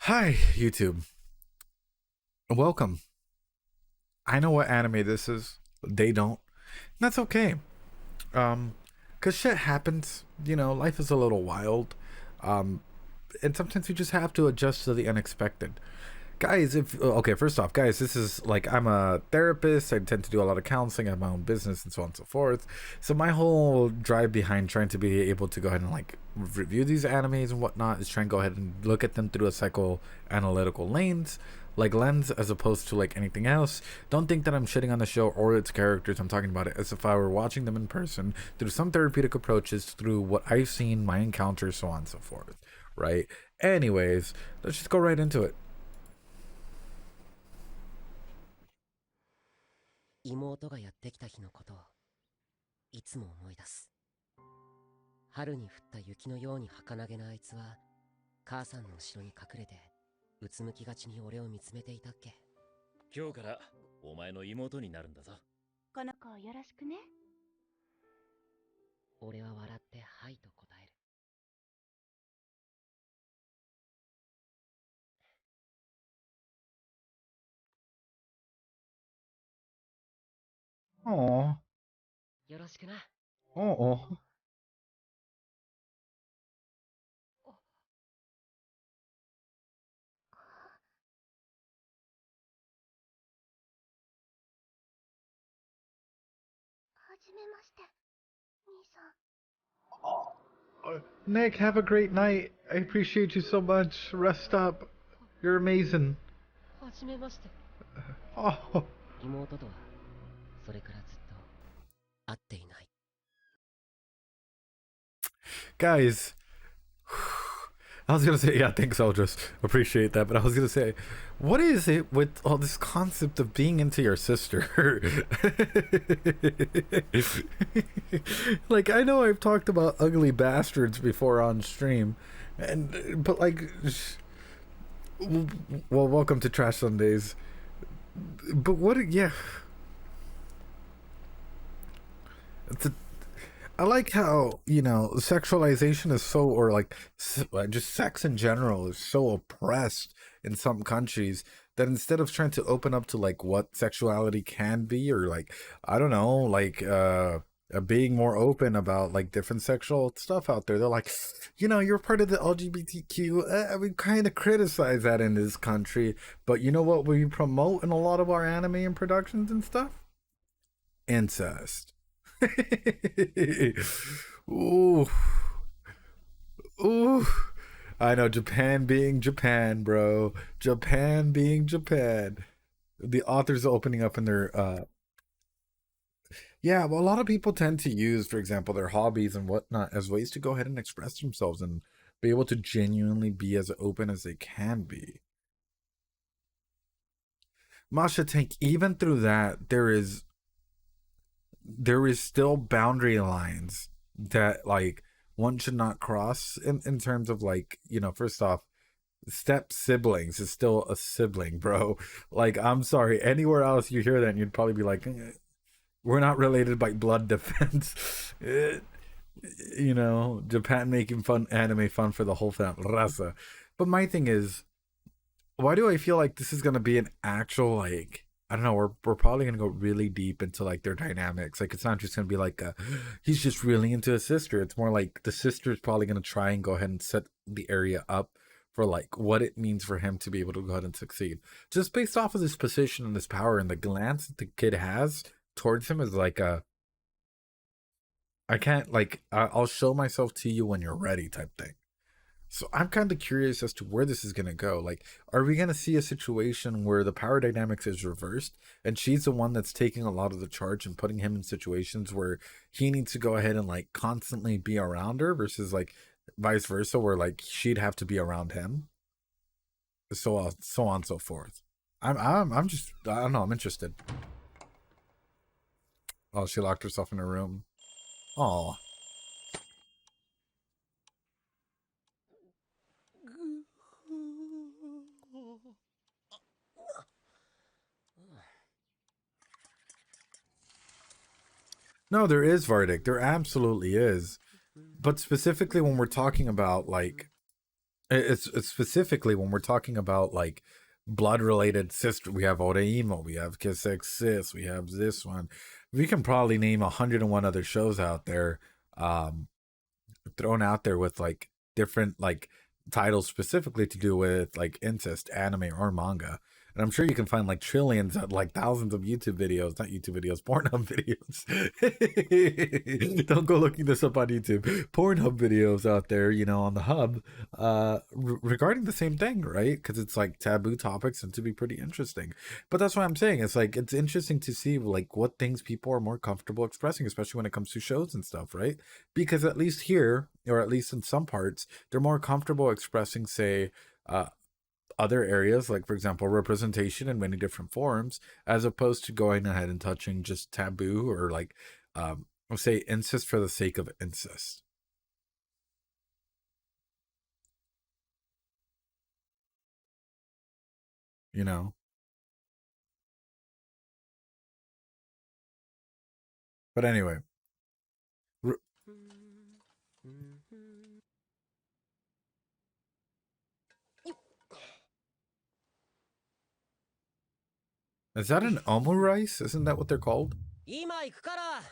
Hi, YouTube. Welcome. I know what anime this is. They don't. That's okay. Um, cause shit happens. You know, life is a little wild. Um, and sometimes you just have to adjust to the unexpected. Guys, if okay, first off, guys, this is like I'm a therapist. I tend to do a lot of counseling. I have my own business and so on and so forth. So my whole drive behind trying to be able to go ahead and like review these animes and whatnot is trying to go ahead and look at them through a psychoanalytical lens, as opposed to like anything else. Don't think that I'm shitting on the show or its characters. I'm talking about it as if I were watching them in person through some therapeutic approaches, through what I've seen, my encounters, so on and so forth. Right. Anyways, let's just go right into it. 妹がやってきた日のことをいつも思い出す。春に降った雪のように儚げなあいつは母さんの後ろに隠れてうつむきがちに俺を見つめていたっけ。今日からお前の妹になるんだぞ。この子をよろしくね。俺は笑ってはいと答える。Aw. よろしくな。Oh. はじめまして、兄さん。 Nick, have a great night. I appreciate you so much. Rest up. You're amazing. はじめまして。Oh. 妹とはそれからずっと会っていない。 Guys, I was gonna say, yeah, thanks, I'll just appreciate that, but I was gonna say, what is it with all this concept of being into your sister? Like, I know I've talked about ugly bastards before on stream, but like, well, welcome to Trash Sundays. But what, yeah. I like how, sexualization is so, or like just sex in general is so oppressed in some countries that instead of trying to open up to like what sexuality can be, or like, I don't know, like, being more open about like different sexual stuff out there, they're like, you're part of the LGBTQ. We kind of criticize that in this country, but you know what we promote in a lot of our anime and productions and stuff? Incest. Ooh. Ooh. I know, Japan being Japan, bro. Japan being Japan. The authors opening up in their yeah, well, a lot of people tend to use, for example, their hobbies and whatnot as ways to go ahead and express themselves and be able to genuinely be as open as they can be. Masha Tank, even through that, there is still boundary lines that like one should not cross in terms of like, first off, step siblings is still a sibling, bro. Like, I'm sorry, anywhere else you hear that and you'd probably be like, we're not related by blood defense. Japan making fun anime fun for the whole family raza. But my thing is, why do I feel like this is gonna be an actual, like, I don't know, we're probably gonna go really deep into like their dynamics. Like, it's not just gonna be like he's just really into his sister. It's more like the sister's probably gonna try and go ahead and set the area up for like what it means for him to be able to go ahead and succeed. Just based off of this position and this power and the glance that the kid has towards him is like I can't, like, I'll show myself to you when you're ready type thing. So I'm kind of curious as to where this is going to go. Like, are we going to see a situation where the power dynamics is reversed and she's the one that's taking a lot of the charge and putting him in situations where he needs to go ahead and like constantly be around her versus like vice versa, where like she'd have to be around him, so on and so forth. I'm just, I don't know, I'm interested. Oh, she locked herself in her room. Oh. No, there is Vardic. There absolutely is. But specifically when we're talking about like It's specifically when we're talking about like blood related sister. We have Oreimo, we have Kiss X Sis, we have this one. We can probably name 101 other shows out there, um, thrown out there with like different like titles specifically to do with like incest, anime, or manga. And I'm sure you can find like trillions, like thousands of YouTube videos, not YouTube videos, Pornhub videos. Don't go looking this up on YouTube. Pornhub videos out there, you know, on the hub, regarding the same thing, right? Because it's like taboo topics and to be pretty interesting. But that's what I'm saying. It's like it's interesting to see like what things people are more comfortable expressing, especially when it comes to shows and stuff, right? Because at least here, or at least in some parts, they're more comfortable expressing, say, other areas, like for example representation in many different forms, as opposed to going ahead and touching just taboo or like say incest for the sake of incest, you know. But anyway, r- is that an omurice? Isn't that what they're called? 今行くから。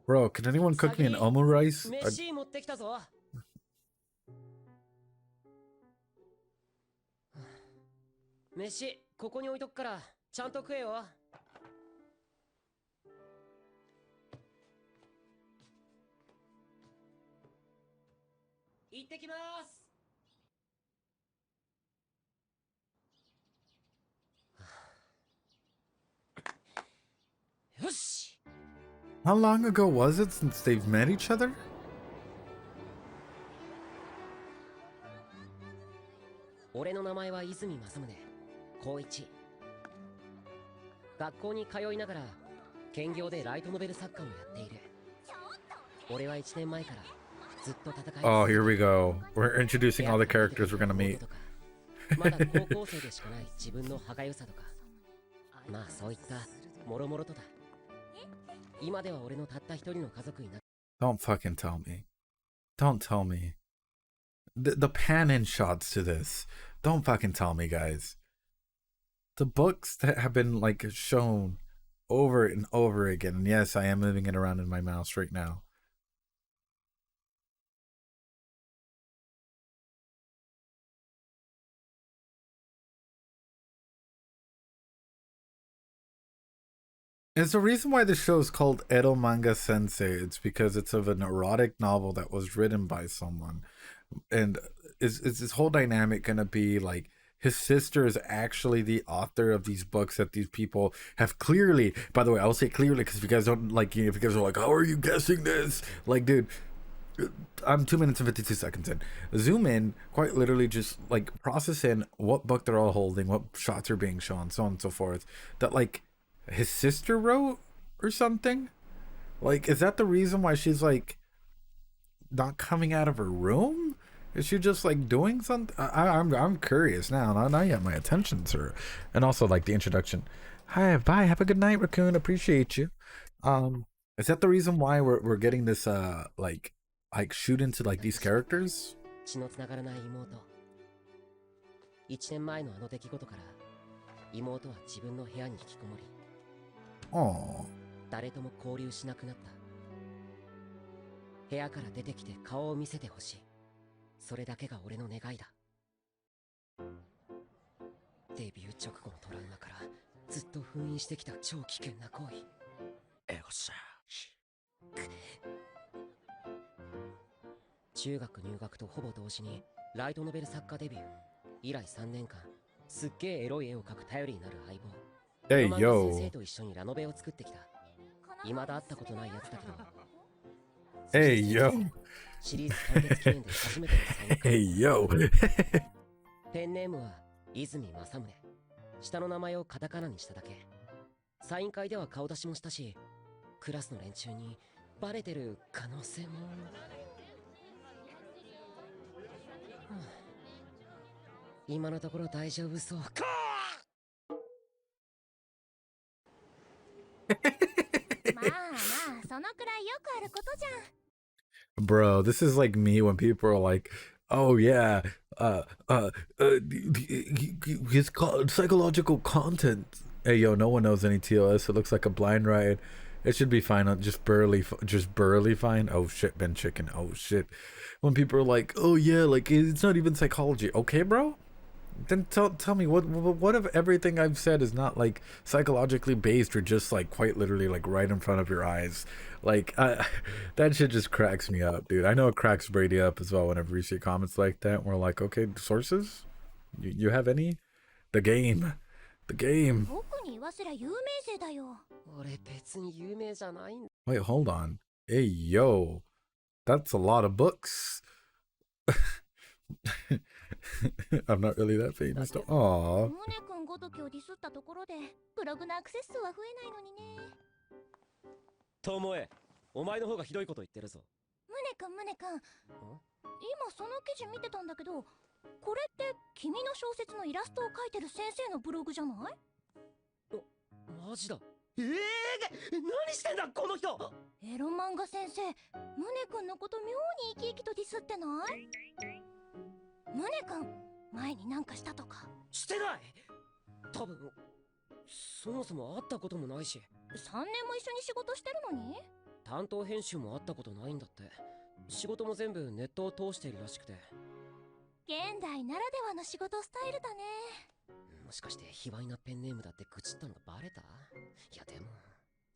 Bro, can anyone cook me an omurice? 飯持ってきたぞ。飯ここに置いとくからちゃんと食えよ。行ってきます。よし。 How long ago was it since they've met each other? 俺の名前は泉正宗、高一。学校に通いながら兼業でライトノベル作家をやっている。俺は1年前からずっと戦い。Oh, here we go. We're introducing all the characters we're gonna meet. まだ高校生でしかない自分の歯がゆさとか、まあそういったもろもろとだ。今では俺のたった一人の家族にな。 Don't fucking tell me. Don't tell me. The pan-in shots to this. Don't fucking tell me, guys. The books that have been like shown over and over again. And yes, I am moving it around in my mouse right now. It's the reason why the show is called Eromanga Sensei. It's because it's of an erotic novel that was written by someone. And is this whole dynamic gonna be like his sister is actually the author of these books that these people have clearly, by the way, I'll say clearly because if you guys don't like, if you guys are like, how are you guessing this? Like, dude, I'm 2 minutes and 52 seconds in. Zoom in, quite literally just like process in what book they're all holding, what shots are being shown, so on and so forth. That like his sister wrote or something? Like, is that the reason why she's like not coming out of her room? Is she just like doing something? I'm curious now. Now you have my attention, sir. And also like the introduction. Hi, bye. Have a good night, Raccoon. Appreciate you. Is that the reason why we're getting this like shoot into like these characters? 血のつながらない妹。1年前のあの出来事から妹は自分の部屋に引きこもり。 Oh. 誰とも交流しなくなった。部屋から出てきて顔を見せてほしい。それだけが俺の願いだ。デビュー直後のトラウマからずっと封印してきた超危険な行為。エゴサーチ。中学入学とほぼ同時にライトノベル作家デビュー。以来3年間、すっげえエロい絵を描く頼りになる相棒。Hey, エロマンガ yo. 先生と一緒にラノベを作ってきた。未だ会ったことないやつだけど。 Hey, yo. シリーズ完結記念で初めてのサイン会。 Hey, yo. ペンネームは泉正宗。下の名前をカタカナにしただけ。サイン会では顔出しもしたし、クラスの連中にバレてる可能性も。今のところ大丈夫そう。まあまあくあることじゃん。Bro, this is like me when people are like, "Oh yeah, uh, uh, his psychological content." Hey yo, no one knows any TOS. It looks like a blind ride. It should be fine. Just barely fine. Oh shit, Ben Chicken. Oh shit. When people are like, "Oh yeah, like it's not even psychology." Okay, bro. Then tell me what if everything I've said is not like psychologically based or just like quite literally like right in front of your eyes? Like that shit just cracks me up, dude. I know it cracks Brady up as well whenever we see comments like that. And we're like, okay, sources? You have any? The game. The game. 僕に言わせりゃ有名生だよ。俺別に有名じゃないんだ。 Wait, hold on. Hey yo. That's a lot of books. I'm not really that famous though. Aww. ムネ君ごときをディスったところでブログのアクセス数は増えないのにね。ともえ、お前の方がひどいこと言ってるぞ。ムネ君、今その記事見てたんだけど、これって君の小説のイラストを描いてる先生のブログじゃない？マジだ。何してんだこの人。エロ漫画先生、ムネ君のこと妙に生き生きとディスってない？ムネ君、前になんかしたとか？してない。多分そもそも会ったこともないし。3年も一緒に仕事してるのに？担当編集も会ったことないんだって。仕事も全部ネットを通しているらしくて。現代ならではの仕事スタイルだね。もしかして卑猥なペンネームだって愚痴ったのがバレた？いやでも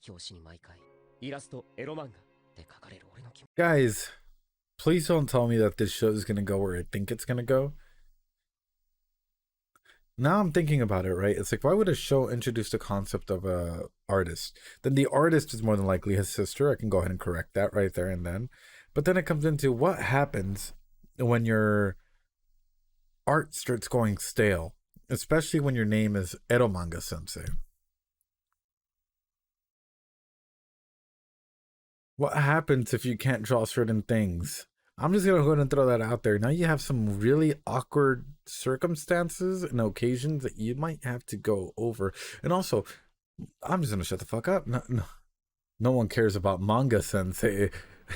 表紙に毎回イラストエロ漫画って書かれる俺の気持ち。 Guys, please don't tell me that this show is gonna go where I think it's gonna go. Now I'm thinking about it, right? It's like, why would a show introduce the concept of a artist? Then the artist is more than likely his sister. I can go ahead and correct that right there and then. But then it comes into what happens when your art starts going stale, especially when your name is Eromanga Sensei. What happens if you can't draw certain things? I'm just gonna go ahead and throw that out there. Now you have some really awkward circumstances and occasions that you might have to go over. And also, I'm just gonna shut the fuck up. No one cares about manga sensei. あ、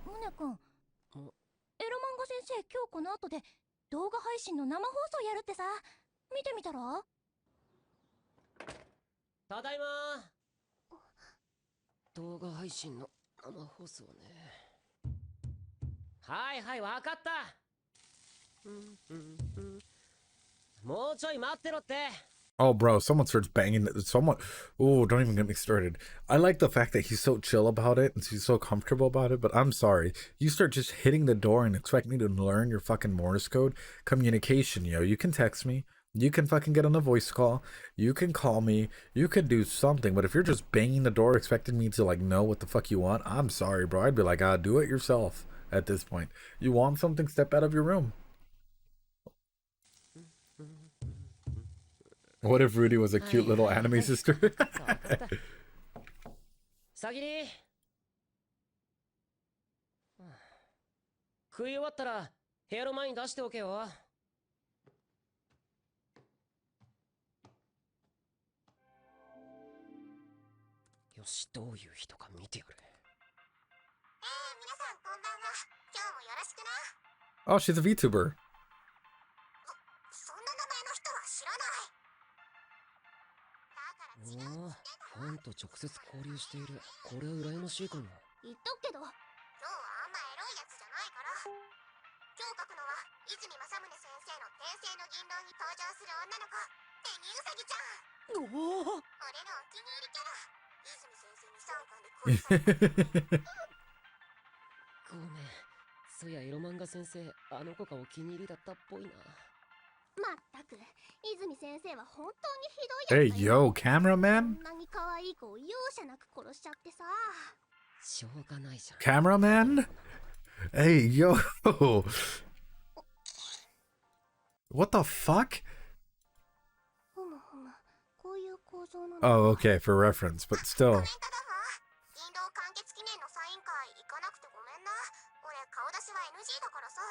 ムネ君。エロ漫画先生、今日この後で動画配信の生放送やるってさ。見てみたら？ただいま。動画配信の生放送ね。はいはい、わかった。もうちょい待ってろって。 Oh, bro, someone starts banging. Someone, oh, don't even get me started. I like the fact that he's so chill about it and he's so comfortable about it, but I'm sorry. You start just hitting the door and expect me to learn your fucking Morse code communication, yo. You can text me. You can fucking get on a voice call. You can call me. You can do something. But if you're just banging the door expecting me to, like, know what the fuck you want, I'm sorry, bro. I'd be like, do it yourself at this point. You want something? Step out of your room. What if Rudy was a cute little anime sister? さぎり。食い終わったら部屋の前に出しておけよ。よし、どういう人か見てやる。皆さんこんばんは。今日もよろしくな。 Oh, she's a VTuber. そんな名前の人は知らない。だから違う。おお、ファンと直接交流している。これは羨ましいかも。言っとくけど、今日はあんまエロいやつじゃないから。今日書くのは泉正宗先生の転生の銀狼に登場する女の子、紅うさぎちゃん。おお。俺のお気に入りキャラ。泉先生に3巻で恋された。ごめん。そやエロ漫画先生、あの子がお気に入りだったっぽいな。まったく、泉先生は本当にひどい Hey, やつだよ。 yo, cameraman? こんなに可愛い子を容赦なく殺しちゃってさ。しょうがないじゃん。 Cameraman? Hey, yo. What the fuck? ふむふむ、こういう構造なの。 Oh, okay, for reference, but コ still. メントだわ。銀狼完結記念のサイン会行かなくてごめんな。俺顔出しは NG だからさ。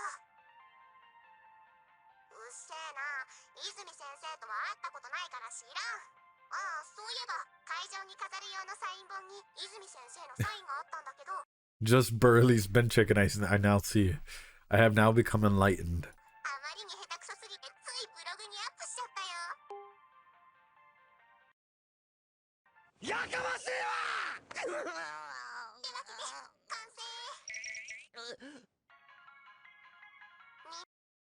うっせえな。泉先生とは会ったことないから知らん。ああ、そういえば会場に飾る用のサイン本に泉先生のサインがあったんだけど、 Just barely been checking. I now see. I have now become enlightened. あまりに下手くそすぎてついブログにアップしちゃったよ。やかましいわってわけで完成。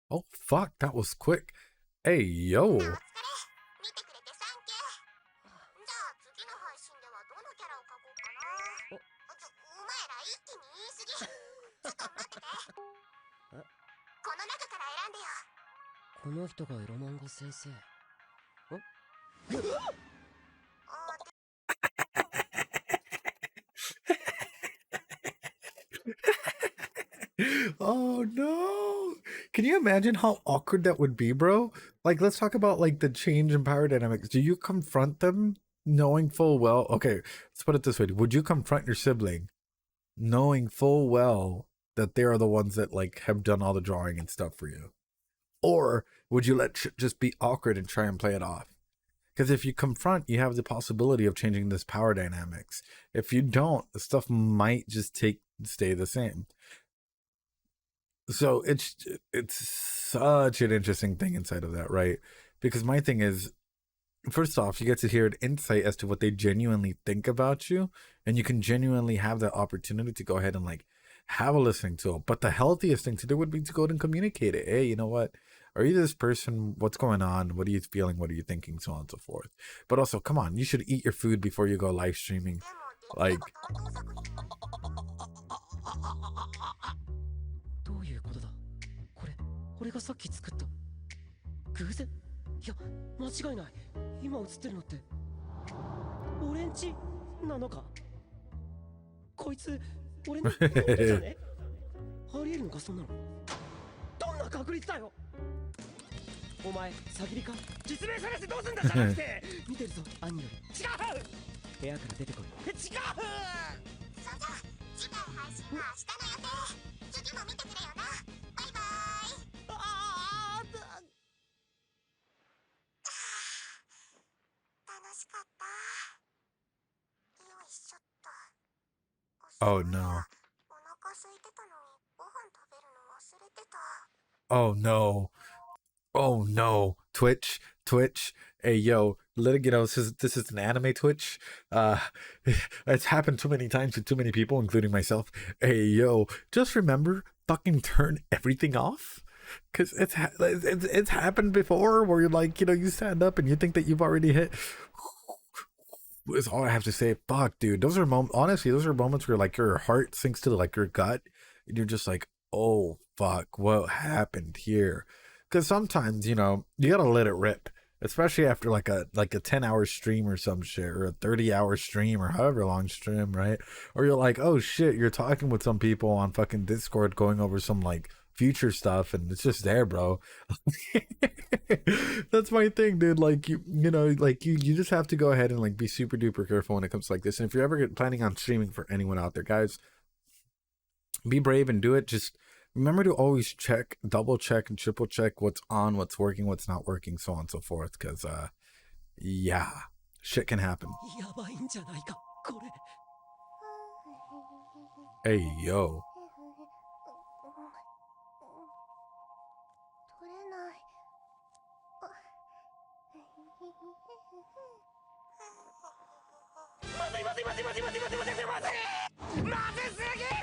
Oh fuck, that was quick. Hey みんなお yo. 疲れ。見てくれてサンキュー。じゃあ次の配信ではどのキャラを描こうかな。お前ら一気に言い過ぎ。ちょっと待ってて。この中から選んでよ。この人がエロ漫画先生。Oh no. Can you imagine how awkward that would be, bro? Like, let's talk about like the change in power dynamics. Do you confront them knowing full well? Okay, let's put it this way. Would you confront your sibling knowing full well that they are the ones that like have done all the drawing and stuff for you? Or would you let shit just be awkward and try and play it off? Because if you confront, you have the possibility of changing this power dynamics. If you don't, the stuff might just stay the same. So it's such an interesting thing inside of that, right? Because my thing is, first off, you get to hear an insight as to what they genuinely think about you, and you can genuinely have that opportunity to go ahead and like have a listening tool. But the healthiest thing to do would be to go ahead and communicate it. Hey, you know what? Are you this person? What's going on? What are you feeling? What are you thinking? So on and so forth. But also, come on, you should eat your food before you go live streaming. Like, どういうことだ。これがさっき作った偶然。いや間違いない。今映ってるのって俺んちなのか。こいつ俺の妹じゃね。ありえるのかそんなの。どんな確率だよ。お前詐欺りか。実名探してどうすんだじゃなくて見てるぞ兄より。違う。部屋から出てこい。違う。そんじゃ次回配信は明日の予定。次も見てくれよな。バイバイ。楽しかった。よいしょっと。 oh no. お腹空いてたのにご飯食べるの忘れてた。 Oh no. Oh no. Twitch. Hey yo, let it, this is an anime Twitch. It's happened too many times to too many people, including myself. Hey yo, just remember, fucking turn everything off. Cause it's happened before where you're like, you stand up and you think that you've already hit. Is all I have to say. Fuck, dude. Those are honestly, those are moments where like your heart sinks to like your gut, and you're just like, oh fuck, what happened here? Because sometimes you gotta let it rip, especially after like a 10-hour stream or some shit, or a 30-hour stream, or however long stream, right? Or you're like, oh shit, you're talking with some people on fucking Discord, going over some like future stuff, and it's just there, bro. That's my thing, dude. Like you just have to go ahead and like be super duper careful when it comes to like this. And if you're ever planning on streaming, for anyone out there, guys, be brave and do it. Just remember to always double check and triple check what's on, what's working, what's not working, so on and so forth. Because yeah, shit can happen. やばいんじゃないかこれ。 Hey yo. 取れない。まずいまずいまずいまずいまずいまずいまずいまずいまずすぎる。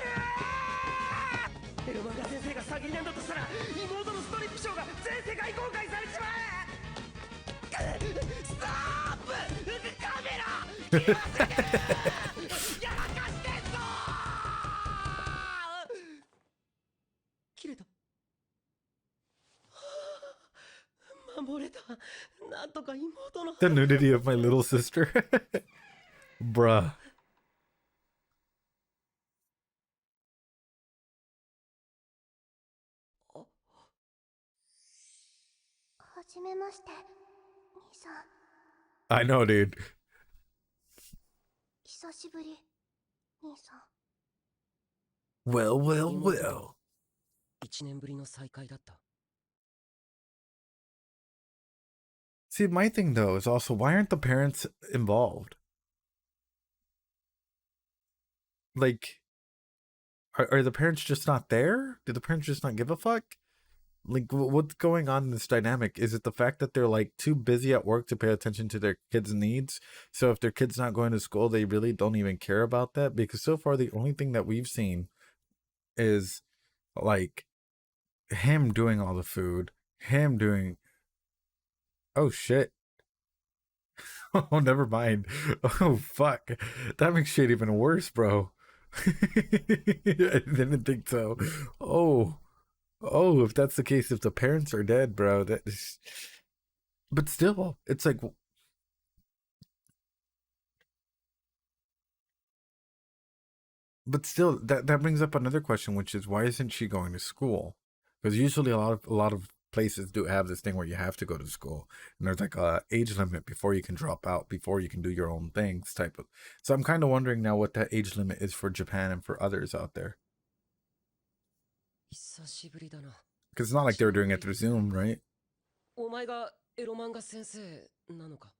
エロ漫画先生が詐欺なんだとしたら妹のストリップショーが全世界公開されちまえ。ストップカメラ気まずい。やらかしてんぞ。切れた。守れた。なんとか妹の。 The nudity of my little sister. Bruh. はじめまして、兄さん。 I know, dude. 久しぶり、兄さん。 Well, well, well. 1年ぶりの再会だった。 See, my thing though is also, why aren't the parents involved? like, are the parents just not there? Do the parents just not give a fuck? Like, what's going on in this dynamic? Is it the fact that they're like too busy at work to pay attention to their kids' needs? So if their kid's not going to school, they really don't even care about that? Because so far, the only thing that we've seen is like him doing all the food, him doing, oh shit. Oh, never mind. Oh, fuck. That makes shit even worse, bro. I didn't think so. Oh, oh, if that's the case, if the parents are dead, bro, that is. But still, it's like, but still, that brings up another question, which is why isn't she going to school? Because usually a lot of places do have this thing where you have to go to school, and there's like a age limit before you can drop out, before you can do your own things, type of. So I'm kind of wondering now what that age limit is for Japan and for others out there, 久しぶりだな。 because it's not like they were doing it through Zoom, right? お前がエロ漫画先生なのか。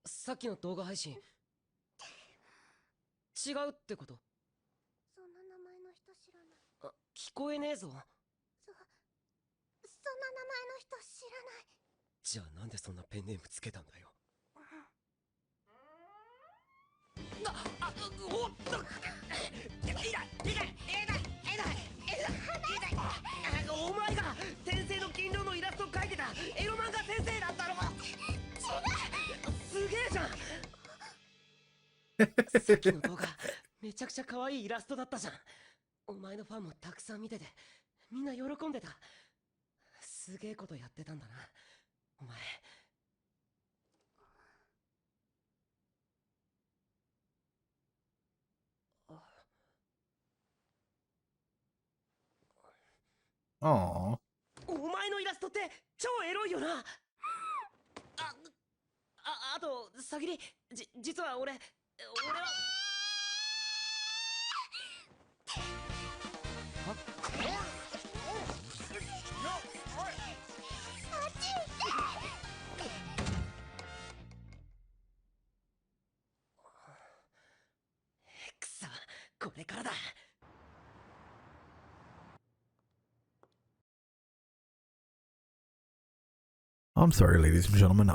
さっきの動画配信違うってこと。そんな名前の人知らない。あ、聞こえねえぞ。そんな名前の人知らない。じゃあなんでそんなペンネームつけたんだよ。おっとお前が先生の金色のイラスト描いてたエロ漫画先生だったのか。すげえじゃん。さっきの動画めちゃくちゃ可愛いイラストだったじゃん。お前のファンもたくさん見ててみんな喜んでた。すげえことやってたんだなお前。Aw. お前のイラストって超エロいよな。あとさぎり実は俺はくそこれからだ。I'm sorry, ladies and gentlemen.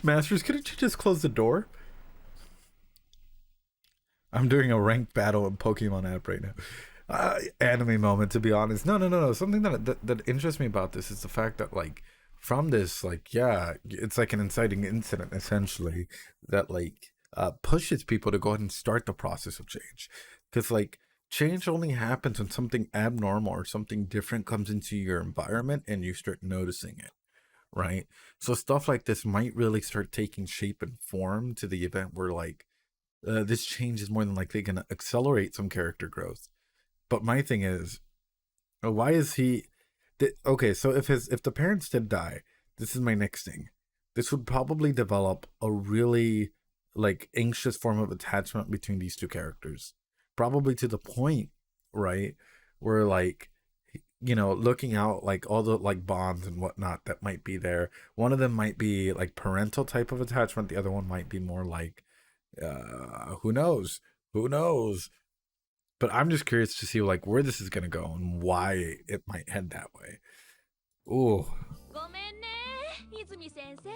Masters, couldn't you just close the door? I'm doing a ranked battle in Pokemon app right now. Anime moment, to be honest. No. Something that interests me about this is the fact that, like, from this, like, yeah, it's like an inciting incident, essentially, that, like, pushes people to go ahead and start the process of change. Because, like, change only happens when something abnormal or something different comes into your environment and you start noticing it, right? So stuff like this might really start taking shape and form to the event where, like, this change is more than likely going to accelerate some character growth. But my thing is, why is he? Okay, so if the parents did die, this is my next thing. This would probably develop a really, like, anxious form of attachment between these two characters. Probably to the point, right, where, like, you know, looking out, like, all the, like, bonds and whatnot that might be there. One of them might be like parental type of attachment. The other one might be more like, who knows? But I'm just curious to see, like, where this is gonna go and why it might head that way. Ooh. ごめんね、泉先生。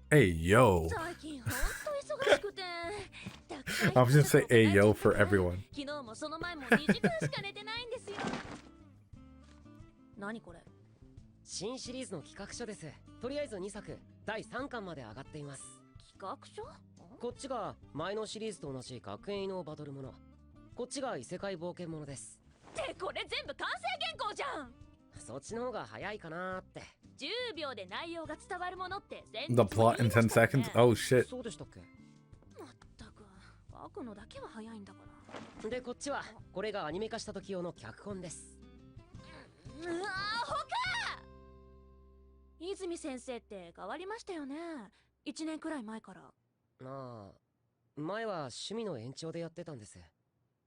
Hey yo. 最近ほんと忙しくて。I'm just gonna say hey yo for everyone. 昨日もその前も2時間しか寝てないんですよ。何これ？新シリーズの企画書です。とりあえず2作第3巻まで上がっています。企画書？こっちが前のシリーズと同じ学園異能バトルもの、こっちが異世界冒険ものです。ってこれ全部完成原稿じゃん。そっちの方が早いかなーって。10秒で内容が伝わるものって全 The plot in 10 seconds? Oh shit. そうでしたっけ。まったく書くのだけは早いんだから。でこっちはこれがアニメ化した時用の脚本です。うわほか。泉先生って変わりましたよね。1年くらい前から。ああ、前は趣味の延長でやってたんです。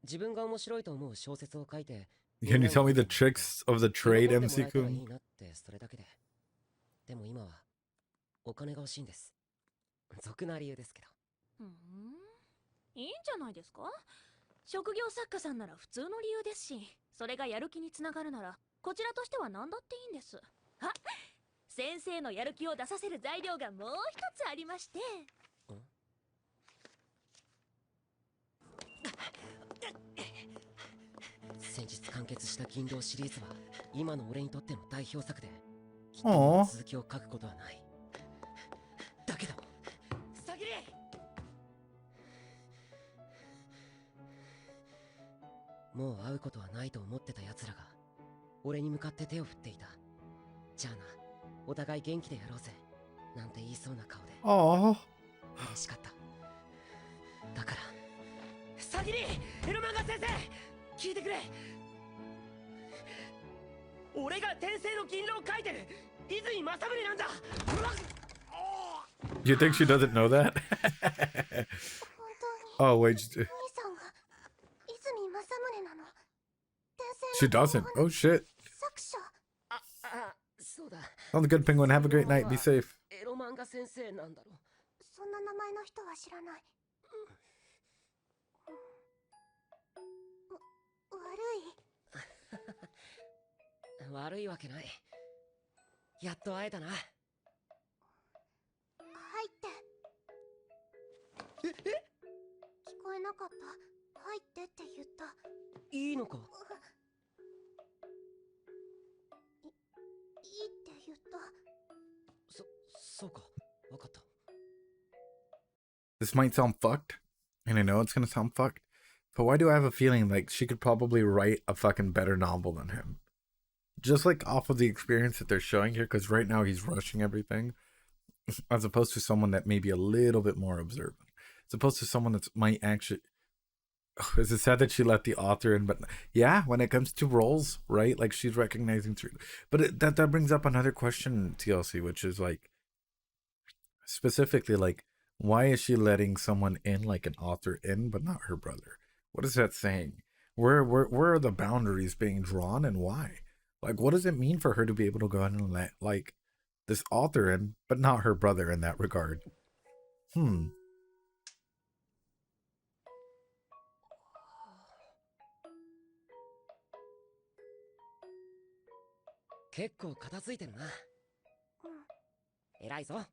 自分が面白いと思う小説を書いて。Can you tell me the tricks of the trade, MC 君？いいなってそれだけで。でも今はお金が欲しいんです。俗な理由ですけど。いいんじゃないですか。職業作家さんなら普通の理由ですし、それがやる気につながるならこちらとしては何だっていいんです。あ、先生のやる気を出させる材料がもう一つありまして。先日完結した銀狼シリーズは今の俺にとっての代表作で、きっと Aw. 続きを書くことはない。だけどさぎり、もう会うことはないと思ってた奴らが俺に向かって手を振っていた。じゃあな、お互い元気でやろうぜなんて言いそうな顔で Aw. 嬉しかった。だからさぎり、エロ漫画先生、聞いてくれ。俺が転生の銀狼を書いてる泉正宗なんだ。うわっ、 You think she doesn't know that? 本当に Oh, wait. 兄さんが泉正宗なの。転 She 生 doesn't. の Oh, shit. 作者。そうだ。 Sounds good, Penguin. Have a great night. Be safe. エロ漫画先生なんだろ。そんな名前の人は知らない。悪い。悪いわけない。やっと会えたな。入って。聞こえなかった。入ってって言った。いいのか。いいって言った。そうか。わかった。 This might sound fucked, and I know it's gonna sound fucked, but why do I have a feeling like she could probably write a fucking better novel than him? Just like off of the experience that they're showing here, because right now he's rushing everything, as opposed to someone that may be a little bit more observant, as opposed to someone that might actually. Is it sad that she let the author in? But yeah, when it comes to roles, right? Like she's recognizing through. But that brings up another question, TLC, which is like specifically like, why is she letting someone in, like an author in, but not her brother? What is that saying? Where are the boundaries being drawn, and why? Like, what does it mean for her to be able to go in and let like this author in, but not her brother in that regard? 結構片付いてるな。偉いぞ。泣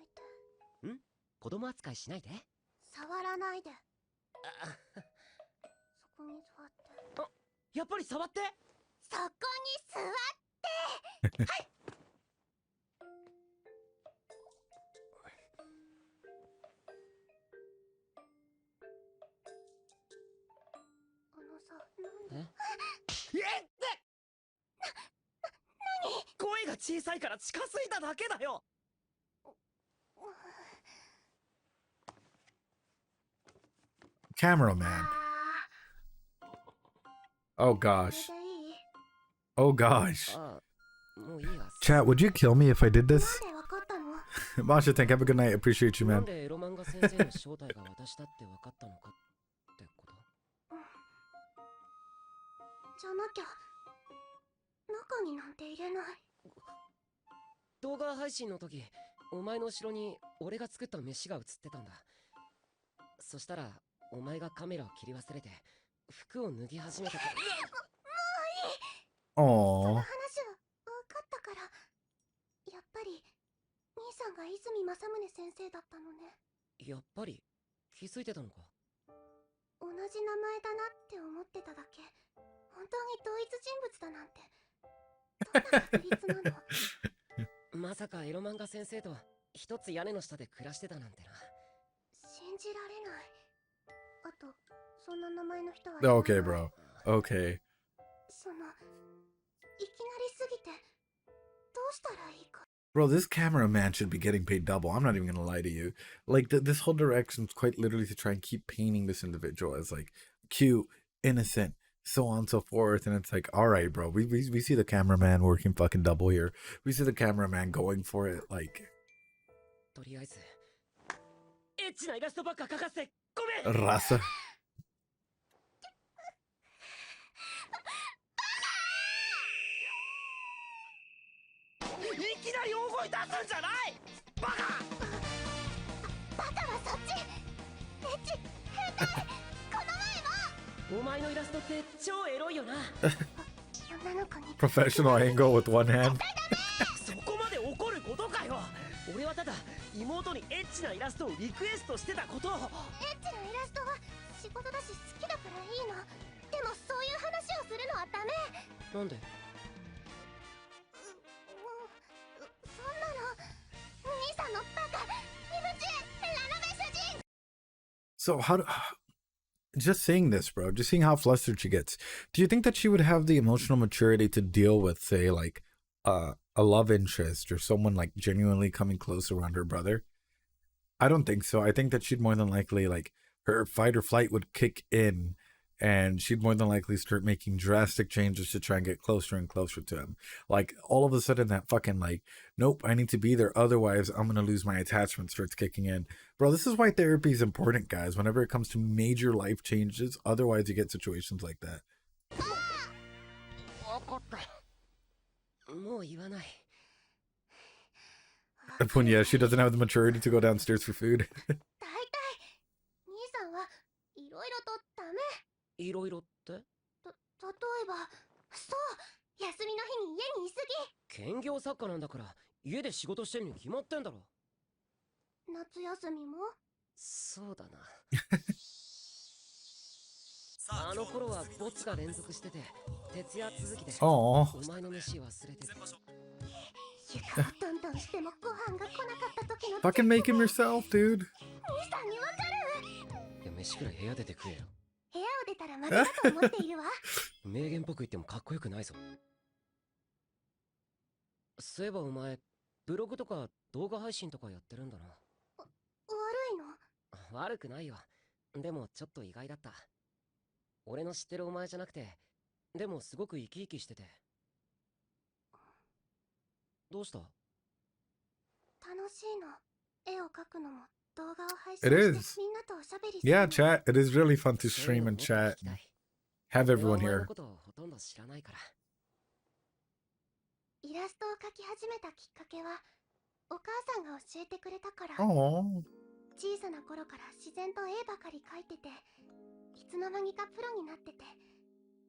いて。子供扱いしないで。触らないで。そこに座って。やっぱり触って。そこに座って。はい。さ、なんで。声が小さいから近づいただけだよ。Cameraman. Oh gosh. Oh gosh. Chat, would you kill me if I did this? Masha, thank you. Have a good night. Appreciate you, man. エロ漫画先生の正体が私だって分かったのかってこと。じゃなきゃ中になんて入れない。動画配信の時、お前の後ろに俺が作った飯が映ってたんだ。そしたらお前がカメラを切り忘れて服を脱ぎ始めたから。もういい。その話は分かったから。やっぱり兄さんが泉正宗先生だったのね。やっぱり気づいてたのか。同じ名前だなって思ってただけ。本当に同一人物だなんて。どんな確率なの？まさかエロ漫画先生と一つ屋根の下で暮らしてたなんてな。信じられない。あと、そんな名前の人は。Okay, bro. Okay. その、いきなりすぎて、どうしたらいいか。Bro, this cameraman should be getting paid double. I'm not even gonna lie to you. Like, this whole direction is quite literally to try and keep painting this individual as, like, cute, innocent, so on and so forth. And it's like, all right, bro, we see the cameraman working fucking double here. We see the cameraman going for it, like... とりあえずエッチなイラストばっか描かせてごめん。Raza. いきなり大声出すんじゃない。バカ。バカはそっち。エッチ変態。この前も。お前のイラストって超エロいよな。女の子に Professional angle with one hand. そこまで怒ることかよ。俺はただ妹にエッチなイラストをリクエストしてたことを。エッチなイラストは仕事だし好きだからいいの。でもそういう話をするのはダメ。なんで？そんなの兄さんのバカ。イブチラノベ主人。 So just seeing this, bro, just seeing how flustered she gets, do you think that she would have the emotional maturity to deal with, say, like a love interest or someone like genuinely coming close around her brother? I don't think so. I think that she'd more than likely, like, her fight or flight would kick in, and she'd more than likely start making drastic changes to try and get closer and closer to him. Like, all of a sudden, that fucking, like, nope, I need to be there, otherwise I'm gonna lose my attachment starts kicking in. Bro, this is why therapy is important, guys, whenever it comes to major life changes. Otherwise, you get situations like that. もう言わない。 When, yeah, she doesn't have the maturity to go downstairs for food. 大体兄さんはいろいろとダメ。いろいろって？例えばそう休みの日に家にいす兼業作家なんだから家で仕事してるに決まってんだろ。ぎ。夏休みもそうだな。あの頃はボツが連続してて徹夜続きで。 Aw. お前の飯忘れてた。床をトントンしてもご飯が来なかった時の Fucking make him yourself, dude. 兄さんにわかる。いや飯くらい部屋出て食えよ。部屋を出たら負けだと思っているわ。名言っぽく言ってもかっこよくないぞ。そういえばお前ブログとか動画配信とかやってるんだな。悪いの？悪くないよ。でもちょっと意外だった。俺の知ってるお前じゃなくて、でもすごく生き生きしてて。どうした？楽しいの。絵を描くのも動画を配信 It して is. みんなとおしゃべりする Yeah, の。 chat. It is really fun to stream and chat and have 俺は everyone お前の here. ことをほとんど知らないから。イラストを描き始めたきっかけはお母さんが教えてくれたから。 Aw. 小さな頃から自然と絵ばかり描いてて、いつの間にかプロになってて、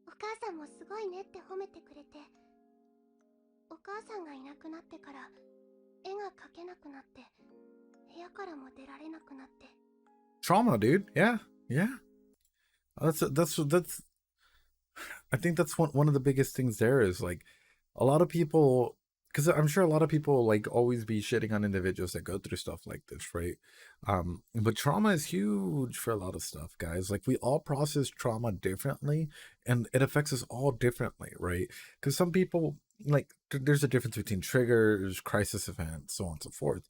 お母さんもすごいねって褒めてくれて、お母さんがいなくなってから絵が描けなくなって、部屋からも出られなくなって。 Trauma, dude. Yeah, yeah. That's I think that's one of the biggest things there is, like, a lot of people, because I'm sure a lot of people like always be shitting on individuals that go through stuff like this, right? But trauma is huge for a lot of stuff, guys. Like, we all process trauma differently, and it affects us all differently, right? Because some people, like, there's a difference between triggers, crisis events, so on and so forth.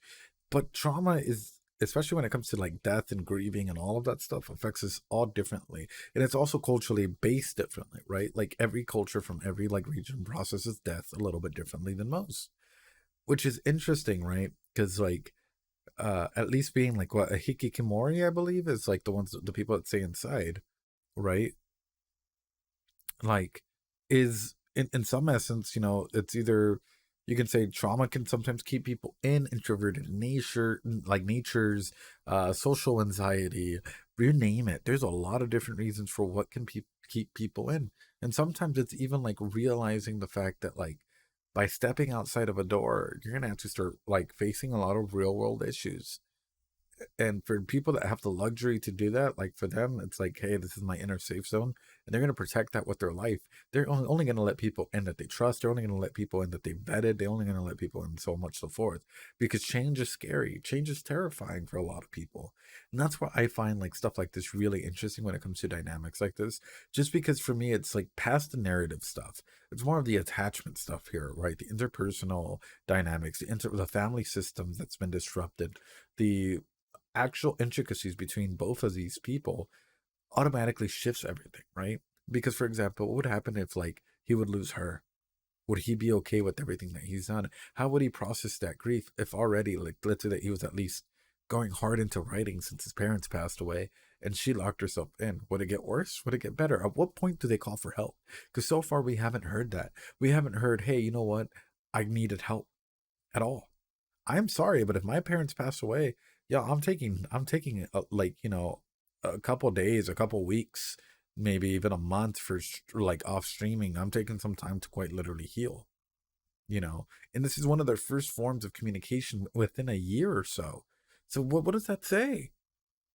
But trauma is, especially when it comes to like death and grieving and all of that stuff, affects us all differently. And it's also culturally based differently, right? Like, every culture from every like region processes death a little bit differently than most, which is interesting, right? Because like at least being like what a hikikomori, I believe, is like the people that stay inside, right? Like, is in some essence, you know, it's either, you can say trauma can sometimes keep people in, introverted natures, social anxiety, you name it. There's a lot of different reasons for what can keep people in. And sometimes it's even like realizing the fact that, like, by stepping outside of a door, you're going to have to start like facing a lot of real world issues. And for people that have the luxury to do that, like, for them, it's like, hey, this is my inner safe zone, and they're going to protect that with their life. They're only going to let people in that they trust. They're only going to let people in that they've vetted. They're only going to let people in so much so forth, because change is scary. Change is terrifying for a lot of people. And that's why I find like stuff like this really interesting when it comes to dynamics like this, just because for me, it's like past the narrative stuff. It's more of the attachment stuff here, right? The interpersonal dynamics, the family systems that's been disrupted, the actual intricacies between both of these people automatically shifts everything, right? Because, for example, what would happen if like he would lose her? Would he be okay with everything that he's done? How would he process that grief if already, like, let's say that he was at least going hard into writing since his parents passed away and she locked herself in? Would it get worse? Would it get better? At what point do they call for help? Because so far we haven't heard that. We haven't heard, hey, you know what? I needed help. at all. I'm sorry, but if my parents pass away, yeah, I'm taking like, you know, a couple days, a couple weeks, maybe even a month for like off streaming. I'm taking some time to quite literally heal, you know. And this is one of their first forms of communication within a year or so. So what does that say?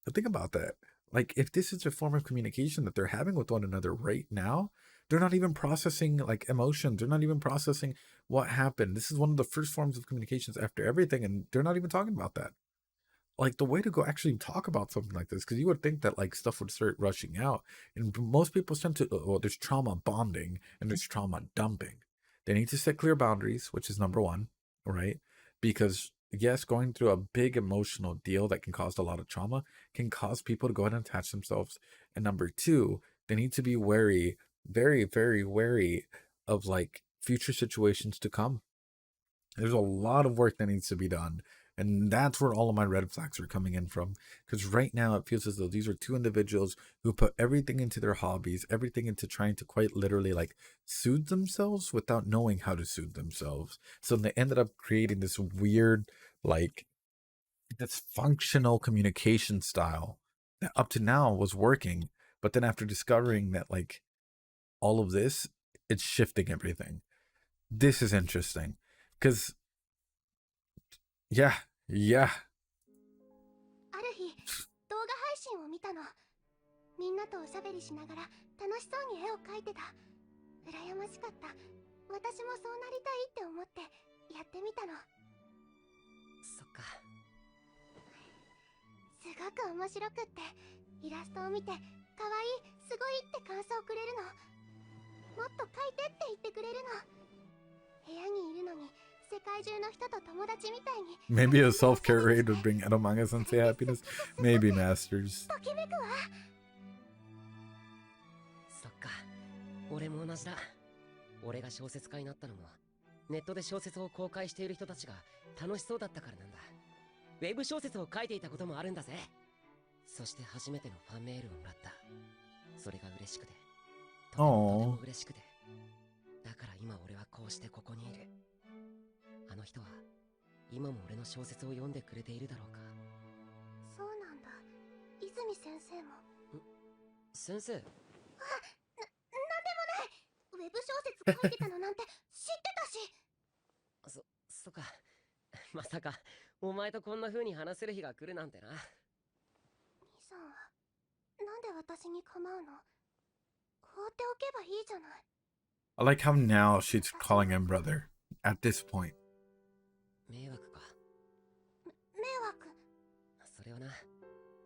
But think about that. Like, if this is a form of communication that they're having with one another right now, they're not even processing like emotions. They're not even processing what happened. This is one of the first forms of communications after everything, and they're not even talking about that. Like, the way to go actually talk about something like this, because you would think that like stuff would start rushing out, and most people tend to, well, there's trauma bonding and there's trauma dumping. They need to set clear boundaries, which is number one, right? Because yes, going through a big emotional deal that can cause a lot of trauma can cause people to go ahead and attach themselves. And number two, they need to be wary, very, very wary of like future situations to come. There's a lot of work that needs to be done. And that's where all of my red flags are coming in from. Because right now it feels as though these are two individuals who put everything into their hobbies, everything into trying to quite literally like soothe themselves without knowing how to soothe themselves. So they ended up creating this weird, like, dysfunctional communication style that up to now was working. But then after discovering that, like, all of this, it's shifting everything. This is interesting. Because, yeah. ある日動画配信を見たの。みんなとおしゃべりしながら楽しそうに絵を描いてた。羨ましかった。私もそうなりたいって思ってやってみたの。そっか。すごく面白くって、イラストを見て可愛い、すごいって感想をくれるの。もっと描いてって言ってくれるの。部屋にいるのに世界中の人と友達みたいに。 Maybe a self-care raid would bring Eromanga Sensei happiness. Maybe, Masters. ときめくわ。そっか。俺も同じだ。俺が小説家になったのも、ネットで小説を公開している人たちが楽しそうだったからなんだ。ウェブ小説を書いていたこともあるんだぜ。そして初めてのファンメールをもらった。それが嬉しくて、とても嬉しくて。だから今俺はこうしてここにいる。あの人は今も俺の小説を読んでくれているだろうか。そうなんだ。泉先生も。先生？なんでもない。ウェブ小説書いてたのなんて知ってたし。そっか。まさかお前とこんな風に話せる日が来るなんてな。兄さんはなんで私に構うの？放っておけばいいじゃない。 I like how now she's calling him brother at this point. 迷惑か。迷惑。それはな、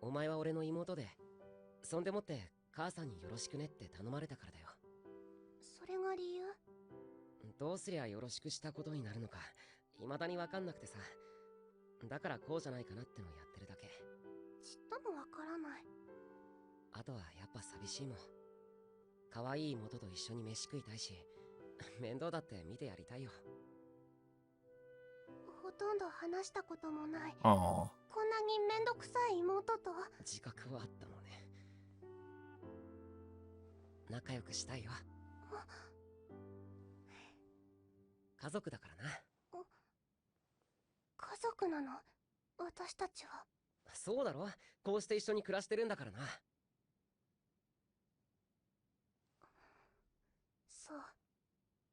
お前は俺の妹で、そんでもって母さんによろしくねって頼まれたからだよ。それが理由？どうすりゃよろしくしたことになるのか未だに分かんなくてさ。だからこうじゃないかなってのをやってるだけ。ちっともわからない。あとはやっぱ寂しいもん。可愛い妹と一緒に飯食いたいし、面倒だって見てやりたいよ。ほとんど話したこともない。 Aw. こんなにめんどくさい妹と。自覚はあったのね。仲良くしたいよ。家族だからな。家族なの？私たちは。そうだろ。こうして一緒に暮らしてるんだからな。そう。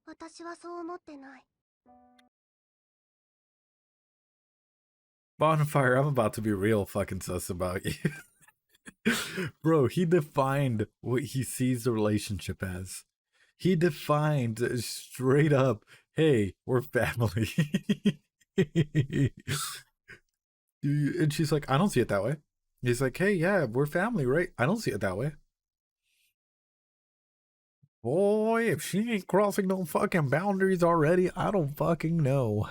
私はそう思ってない。 Bonfire, I'm about to be real fucking sus about you. Bro, he defined what he sees the relationship as. He defined straight up, hey, we're family. And she's like, I don't see it that way. He's like, hey, yeah, we're family, right? I don't see it that way. Boy, if she ain't crossing no fucking boundaries already, I don't fucking know.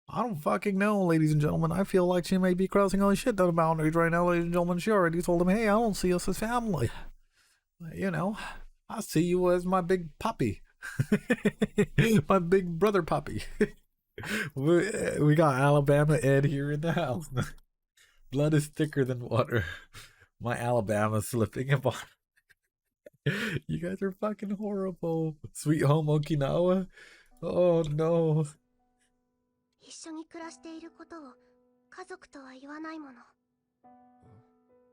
I don't fucking know, ladies and gentlemen. I feel like she may be crossing all shit ton of boundaries right now, ladies and gentlemen. She already told him, hey, I don't see us as family. You know, I see you as my big puppy. My big brother puppy. We got Alabama Ed here in the house. Blood is thicker than water. My Alabama slipping upon. You guys are fucking horrible. Sweet home Okinawa. Oh no. 一緒に暮らしていることを家族とは言わないもの。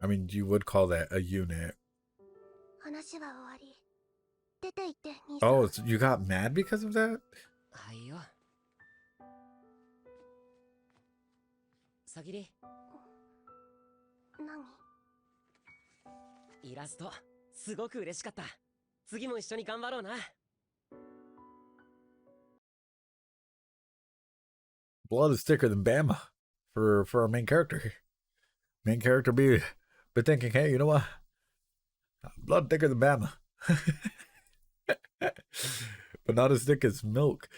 I mean, you would call that a unit. 話は終わり。出て行って兄さん。 Oh, so you got mad because of that? はいよ。さぎり、何？イラストすごく嬉しかった。次も一緒に頑張ろうな。Blood is thicker than Bama for our main character. Main character be thinking, hey, you know what? Blood thicker than Bama. But not as thick as milk.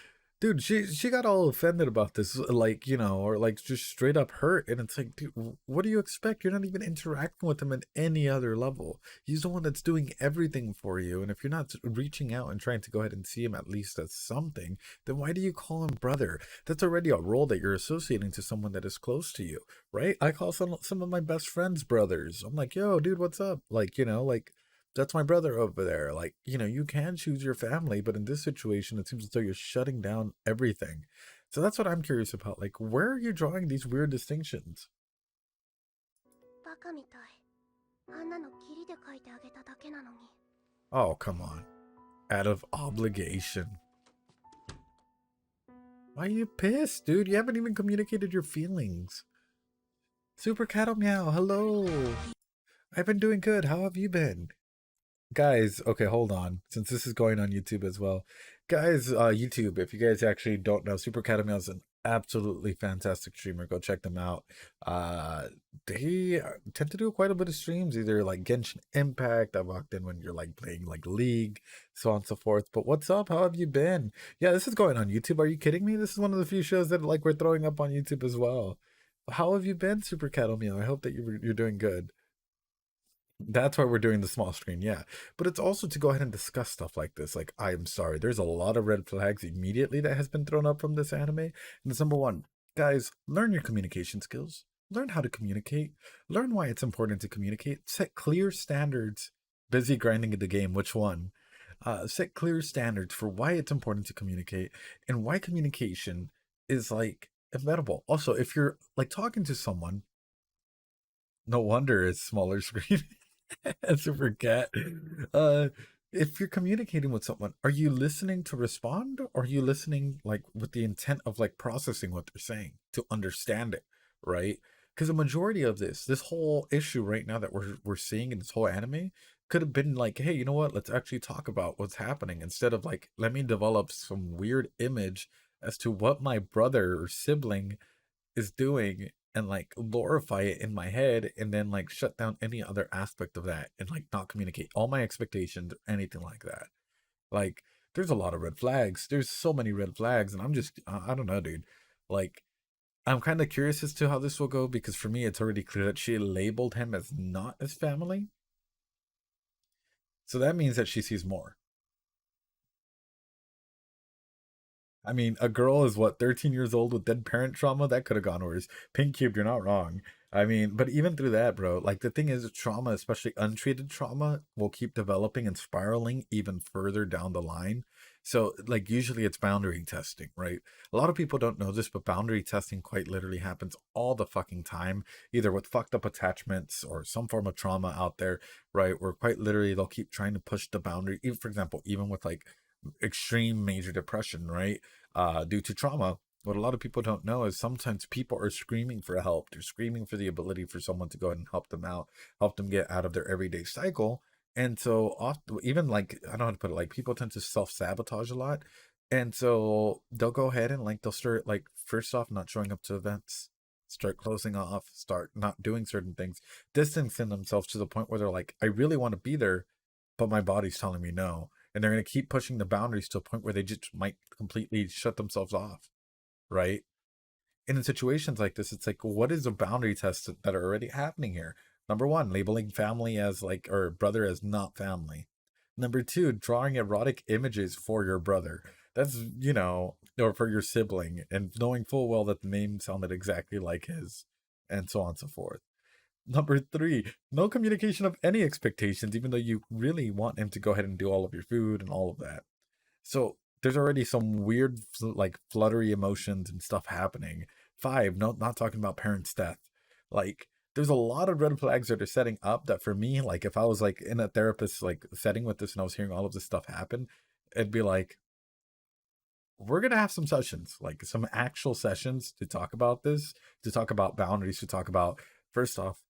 Dude, she got all offended about this, like, you know, or like just straight up hurt. And it's like, dude, what do you expect? You're not even interacting with him at any other level. He's the one that's doing everything for you. And if you're not reaching out and trying to go ahead and see him at least as something, then why do you call him brother? That's already a role that you're associating to someone that is close to you, right? I call some of my best friends brothers. I'm like, yo, dude, what's up? Like, you know, like, that's my brother over there. Like, you know, you can choose your family, but in this situation, it seems as though you're shutting down everything. So that's what I'm curious about. Like, where are you drawing these weird distinctions? バカみたい。あんなの霧で描いてあげただけなのに。 Oh, come on. Out of obligation. Why are you pissed, dude? You haven't even communicated your feelings. Super Cattle Meow, hello. I've been doing good. How have you been? Guys, okay, hold on. Since this is going on YouTube as well. Guys, YouTube, if you guys actually don't know, Super Cat is an absolutely fantastic streamer. Go check them out. They tend to do quite a bit of streams, either like Genshin Impact. I walked in when you're like playing like League, so on and so forth. But what's up? How have you been? Yeah, this is going on YouTube. Are you kidding me? This is one of the few shows that like we're throwing up on YouTube as well. How have you been, Super Cat? I hope that you're doing good. That's why we're doing the small screen, yeah. But it's also to go ahead and discuss stuff like this. Like, I'm sorry, there's a lot of red flags immediately that has been thrown up from this anime. And it's number one, guys, learn your communication skills. Learn how to communicate. Learn why it's important to communicate. Set clear standards. Busy grinding in the game, which one? Set clear standards for why it's important to communicate and why communication is like inevitable. Also, if you're like talking to someone, no wonder it's smaller screen. Super cat. If you're communicating with someone, are you listening to respond, or are you listening like with the intent of like processing what they're saying to understand it, right? Because the majority of this whole issue right now that we're seeing in this whole anime could have been like, hey, you know what? Let's actually talk about what's happening instead of like, let me develop some weird image as to what my brother or sibling is doing and like glorify it in my head and then like shut down any other aspect of that and like not communicate all my expectations or anything like that. Like, there's a lot of red flags. There's so many red flags, and I'm just, I don't know, dude. Like, I'm kind of curious as to how this will go, because for me, it's already clear that she labeled him as not his family. So that means that she sees more. I mean, a girl is what, 13 years old with dead parent trauma? That could have gone worse. Pink Cube, you're not wrong. I mean, but even through that, bro, like the thing is, trauma, especially untreated trauma, will keep developing and spiraling even further down the line. So, like, usually it's boundary testing, right? A lot of people don't know this, but boundary testing quite literally happens all the fucking time, either with fucked up attachments or some form of trauma out there, right? Where quite literally they'll keep trying to push the boundary. Even, for example, even with like extreme major depression, right? Due to trauma, what a lot of people don't know is sometimes people are screaming for help. They're screaming for the ability for someone to go ahead and help them out, help them get out of their everyday cycle. And so often, even like, I don't know how to put it, like people tend to self-sabotage a lot. And so they'll go ahead and like, they'll start like, first off, not showing up to events, start closing off, start not doing certain things, distancing themselves to the point where they're like, I really want to be there, but my body's telling me no. And they're going to keep pushing the boundaries to a point where they just might completely shut themselves off, right? And in situations like this, it's like, what is the boundary tests that are already happening here? Number one, labeling family as like, or brother as not family. Number two, drawing erotic images for your brother. That's, you know, or for your sibling, and knowing full well that the name sounded exactly like his, and so on and so forth. Number three, no communication of any expectations, even though you really want him to go ahead and do all of your food and all of that. So there's already some weird like fluttery emotions and stuff happening. 5, no, not talking about parents' death. Like there's a lot of red flags that are setting up that for me, like if I was like in a therapist like setting with this and I was hearing all of this stuff happen, it'd be like, we're gonna have some sessions, like some actual sessions to talk about this, to talk about boundaries, to talk about, first off,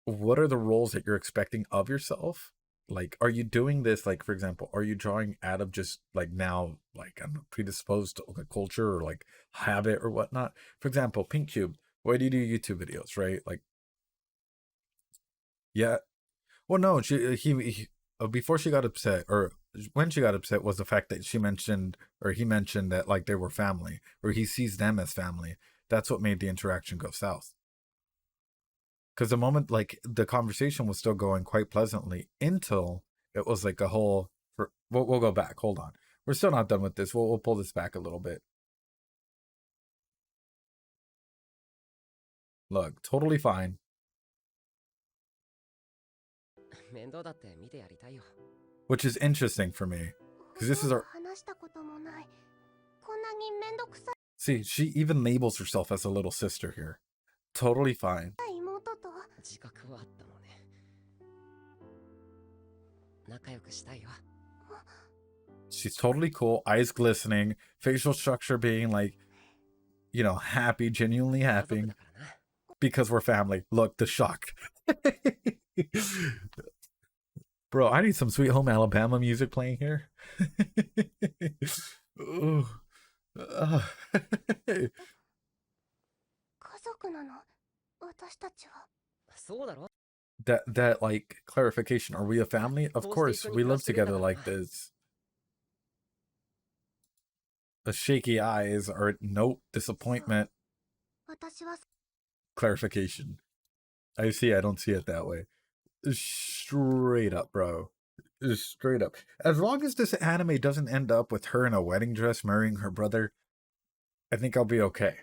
what are the roles that you're expecting of yourself? Like, are you doing this, like, for example, are you drawing out of just like now, like I'm predisposed to like culture or like habit or whatnot? For example, Pink Cube, why do you do YouTube videos, right? Like, yeah. Well, no, before she got upset, or when she got upset, was the fact that she mentioned, or he mentioned that like they were family, or he sees them as family. That's what made the interaction go south. Because the moment, like the conversation was still going quite pleasantly until it was like a whole. We'll go back. Hold on, we're still not done with this. We'll pull this back a little bit. Look, totally fine. 面倒だって見てやりたいよ。 Which is interesting for me, because this is our. 話したこともない。こんなにめんどくさ See, she even labels herself as a little sister here. Totally fine. い妹と。自覚はあったのね。仲良くしたいよ。 She's totally cool, eyes glistening, facial structure being like, you know, happy, genuinely 家族 happy だからな。 because we're family. Look, the shock. Bro, I need some Sweet Home Alabama music playing here. Ooh. 家族なの私たちは。そうだろ。 that like clarification. Are we a family? Of course, we live together like this. The shaky eyes are nope, disappointment. 私は Clarification. I see, I don't see it that way. Straight up, bro. Straight up. As long as this anime doesn't end up with her in a wedding dress marrying her brother, I think I'll be okay.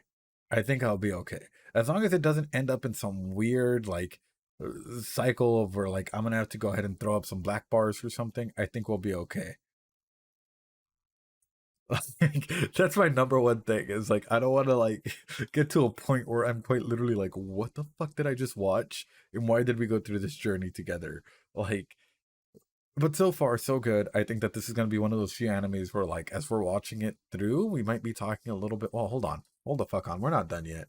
I think I'll be okay. As long as it doesn't end up in some weird, like, cycle of where, like, I'm gonna have to go ahead and throw up some black bars or something, I think we'll be okay. That's my number one thing, is like I don't want to like get to a point where I'm quite literally like, what the fuck did I just watch and why did we go through this journey together? Like, but so far so good. I think that this is going to be one of those few animes where like as we're watching it through, we might be talking a little bit. Well, hold the fuck on, we're not done yet.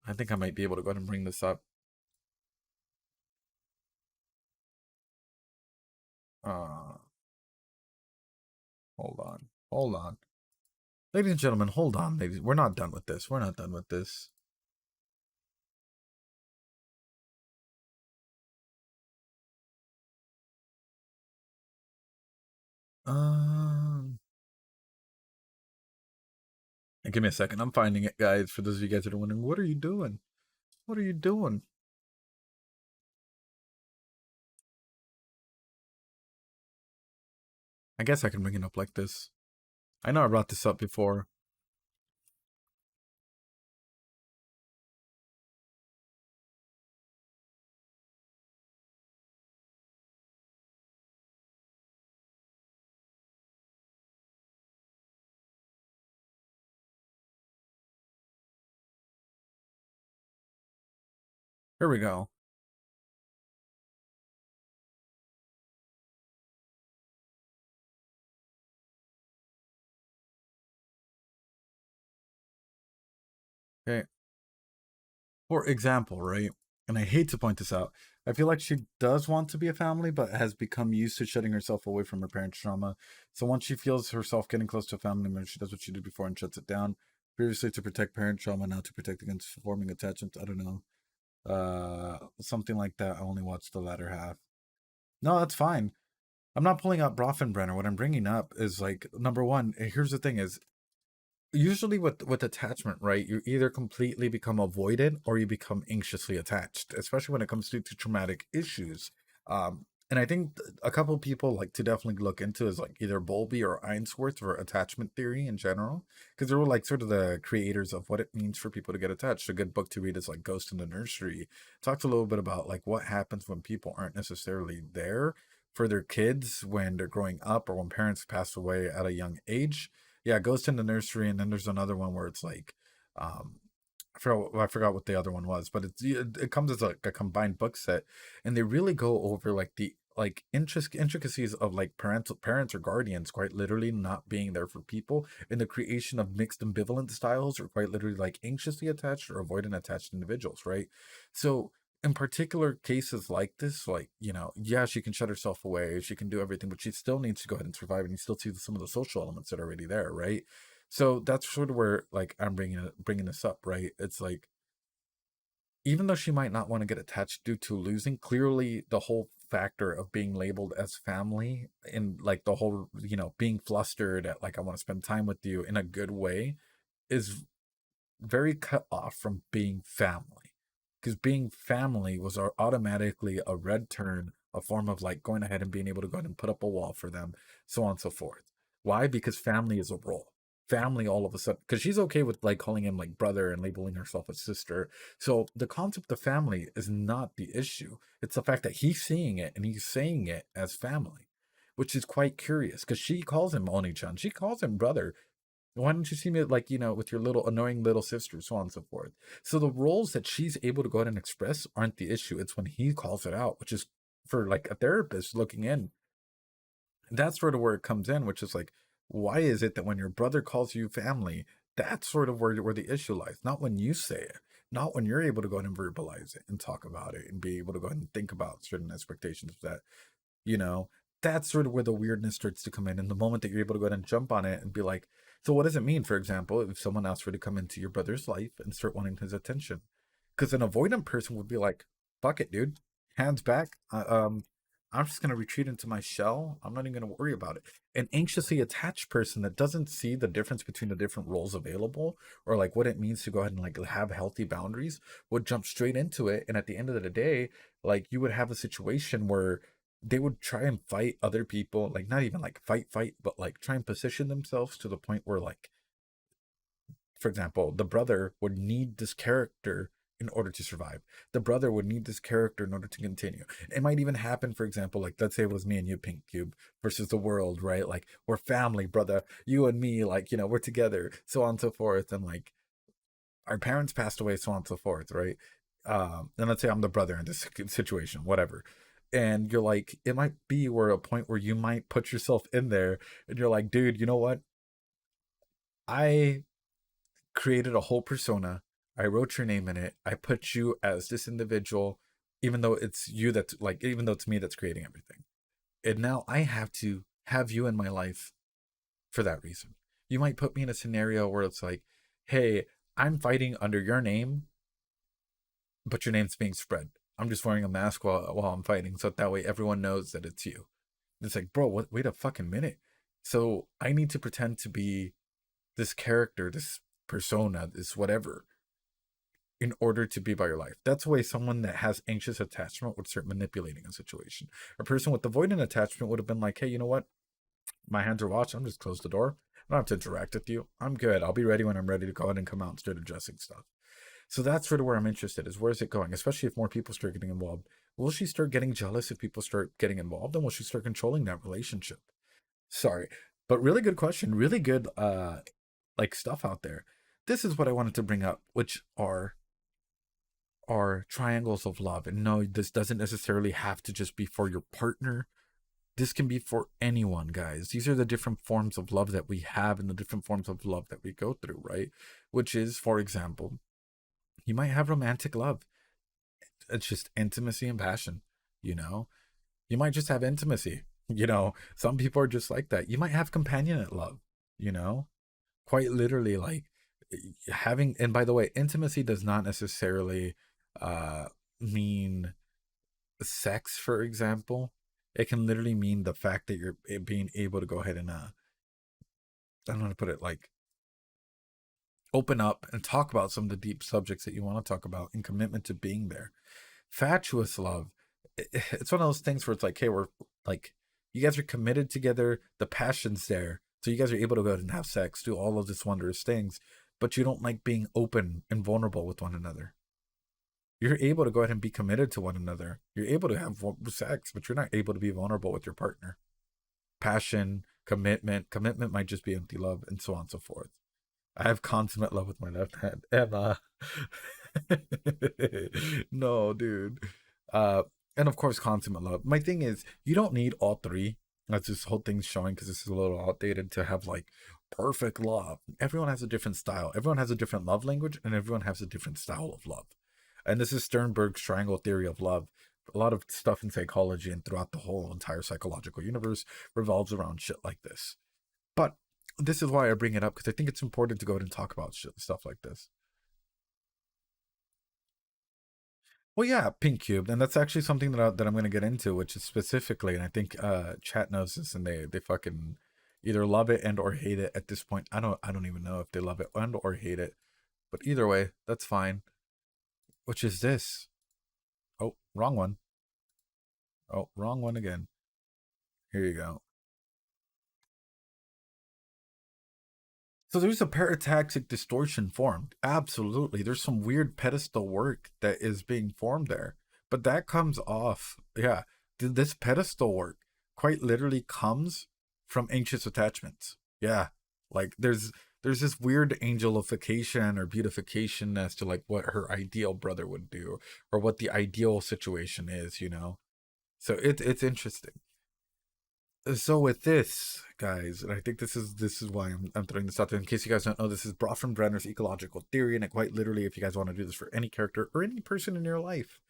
I think I might be able to go ahead and bring this up. Hold on. Ladies and gentlemen, hold on, ladies. We're not done with this. We're not done with this. Give me a second. I'm finding it, guys. For those of you guys that are wondering, what are you doing? What are you doing? I guess I can bring it up like this. I know I brought this up before. Here we go. Okay. For example, right? And I hate to point this out. I feel like she does want to be a family, but has become used to shutting herself away from her parents' trauma. So once she feels herself getting close to a family member, she does what she did before and shuts it down. Previously to protect parent trauma, now to protect against forming attachments. I don't know. Something like that. I only watched the latter half. No, that's fine. I'm not pulling out Brofenbrenner. What I'm bringing up is like, number one, here's the thing is, usually with attachment, right, you either completely become avoidant or you become anxiously attached, especially when it comes to traumatic issues. And I think a couple people like to definitely look into is like either Bowlby or Ainsworth for attachment theory in general, because they were like sort of the creators of what it means for people to get attached. A good book to read is like Ghost in the Nursery. Talks a little bit about like what happens when people aren't necessarily there, for their kids when they're growing up or when parents pass away at a young age. Yeah, it goes to the nursery, and then there's another one where it's like, um, I forgot what the other one was, but it comes as like a combined book set, and they really go over like the like intricacies of like parents or guardians quite literally not being there for people, in the creation of mixed ambivalent styles, or quite literally like anxiously attached or avoidant attached individuals, right? So in particular cases like this, like, yeah, she can shut herself away, she can do everything, but she still needs to go ahead and survive, and you still see some of the social elements that are already there, right? So that's sort of where like I'm bringing this up, right? It's like, even though she might not want to get attached due to losing, clearly the whole factor of being labeled as family, and like the whole, being flustered at like, I want to spend time with you in a good way, is very cut off from being family. Because being family was automatically a red turn, a form of like going ahead and being able to go ahead and put up a wall for them, so on and so forth. Why? Because family is a role. Family all of a sudden, because she's okay with like calling him like brother and labeling herself a sister. So the concept of family is not the issue. It's the fact that he's seeing it and he's saying it as family, which is quite curious, because she calls him Oni-chan. She calls him brother. Why don't you see me like, with your little annoying little sister, so on and so forth. So the roles that she's able to go ahead and express aren't the issue. It's when he calls it out, which is, for like a therapist looking in, that's sort of where it comes in, which is like, why is it that when your brother calls you family, that's sort of where the issue lies? Not when you say it, not when you're able to go ahead and verbalize it and talk about it and be able to go ahead and think about certain expectations that, you know, that's sort of where the weirdness starts to come in. And the moment that you're able to go ahead and jump on it and be like, so what does it mean, for example, if someone asks for to come into your brother's life and start wanting his attention? Because an avoidant person would be like, fuck it, dude, hands back. I'm just going to retreat into my shell. I'm not even going to worry about it. An anxiously attached person that doesn't see the difference between the different roles available, or like what it means to go ahead and like have healthy boundaries, would jump straight into it. And at the end of the day, like, you would have a situation where they would try and fight other people, like not even like fight, but like try and position themselves to the point where, like, for example, the brother would need this character in order to survive. The brother would need this character in order to continue. It might even happen, for example, like, let's say it was me and you, Pink Cube, versus the world, right? Like, we're family, brother. You and me, like, we're together, so on and so forth. And like, our parents passed away, so on and so forth, right? And let's say I'm the brother in this situation, whatever. And you're like, it might be where a point where you might put yourself in there, and you're like, dude, you know what? I created a whole persona. I wrote your name in it. I put you as this individual, even though it's you that's like, even though it's me that's creating everything. And now I have to have you in my life for that reason. You might put me in a scenario where it's like, hey, I'm fighting under your name, but your name's being spread. I'm just wearing a mask while I'm fighting, so that way everyone knows that it's you. It's like, bro, what? Wait a fucking minute. So I need to pretend to be this character, this persona, this whatever, in order to be by your life. That's the way someone that has anxious attachment would start manipulating a situation. A person with avoidant attachment would have been like, hey, you know what? My hands are washed. I'm just close the door. I don't have to interact with you. I'm good. I'll be ready when I'm ready to go ahead and come out and start addressing stuff. So that's sort of where I'm interested, is where is it going? Especially if more people start getting involved. Will she start getting jealous if people start getting involved? And will she start controlling that relationship? Sorry. But really good question. Really good like stuff out there. This is what I wanted to bring up, which are triangles of love. And no, this doesn't necessarily have to just be for your partner. This can be for anyone, guys. These are the different forms of love that we have, and the different forms of love that we go through, right? Which is, for example, you might have romantic love. It's just intimacy and passion, you know? You might just have intimacy, Some people are just like that. You might have companionate love, you know? Quite literally, like, having, and by the way, intimacy does not necessarily mean sex, for example. It can literally mean the fact that you're being able to go ahead and I don't know how to put it, like, open up and talk about some of the deep subjects that you want to talk about, and commitment to being there. Fatuous love, it's one of those things where it's like, hey, we're like, you guys are committed together, the passion's there, so you guys are able to go ahead and have sex, do all of this wondrous things, but you don't like being open and vulnerable with one another. You're able to go ahead and be committed to one another. You're able to have sex, but you're not able to be vulnerable with your partner. Passion, commitment. Commitment might just be empty love, and so on and so forth. I have consummate love with my left hand. Emma. No, dude. Uh, and of course, consummate love. My thing is, you don't need all three. That's this whole thing's showing because this is a little outdated to have like perfect love. Everyone has a different style. Everyone has a different love language, and everyone has a different style of love. And this is Sternberg's triangle theory of love. A lot of stuff in psychology and throughout the whole entire psychological universe revolves around shit like this. But this is why I bring it up, because I think it's important to go ahead and talk about stuff like this. Well, yeah, Pink Cube, and that's actually something that I'm going to get into, which is specifically, and I think chat knows this, and they fucking either love it and or hate it at this point. I don't even know if they love it and or hate it, but either way, that's fine. Which is this? Oh, wrong one. Oh, wrong one again. Here you go. So there's a parataxic distortion formed. Absolutely. There's some weird pedestal work that is being formed there. But that comes off. Yeah. This pedestal work quite literally comes from anxious attachments. Yeah. Like there's this weird angelification or beautification as to like what her ideal brother would do or what the ideal situation is, you know. So it's interesting. So with this, guys, and I think this is why I'm throwing this out there. In case you guys don't know, this is brought from Brenner's ecological theory, and it quite literally, if you guys want to do this for any character or any person in your life,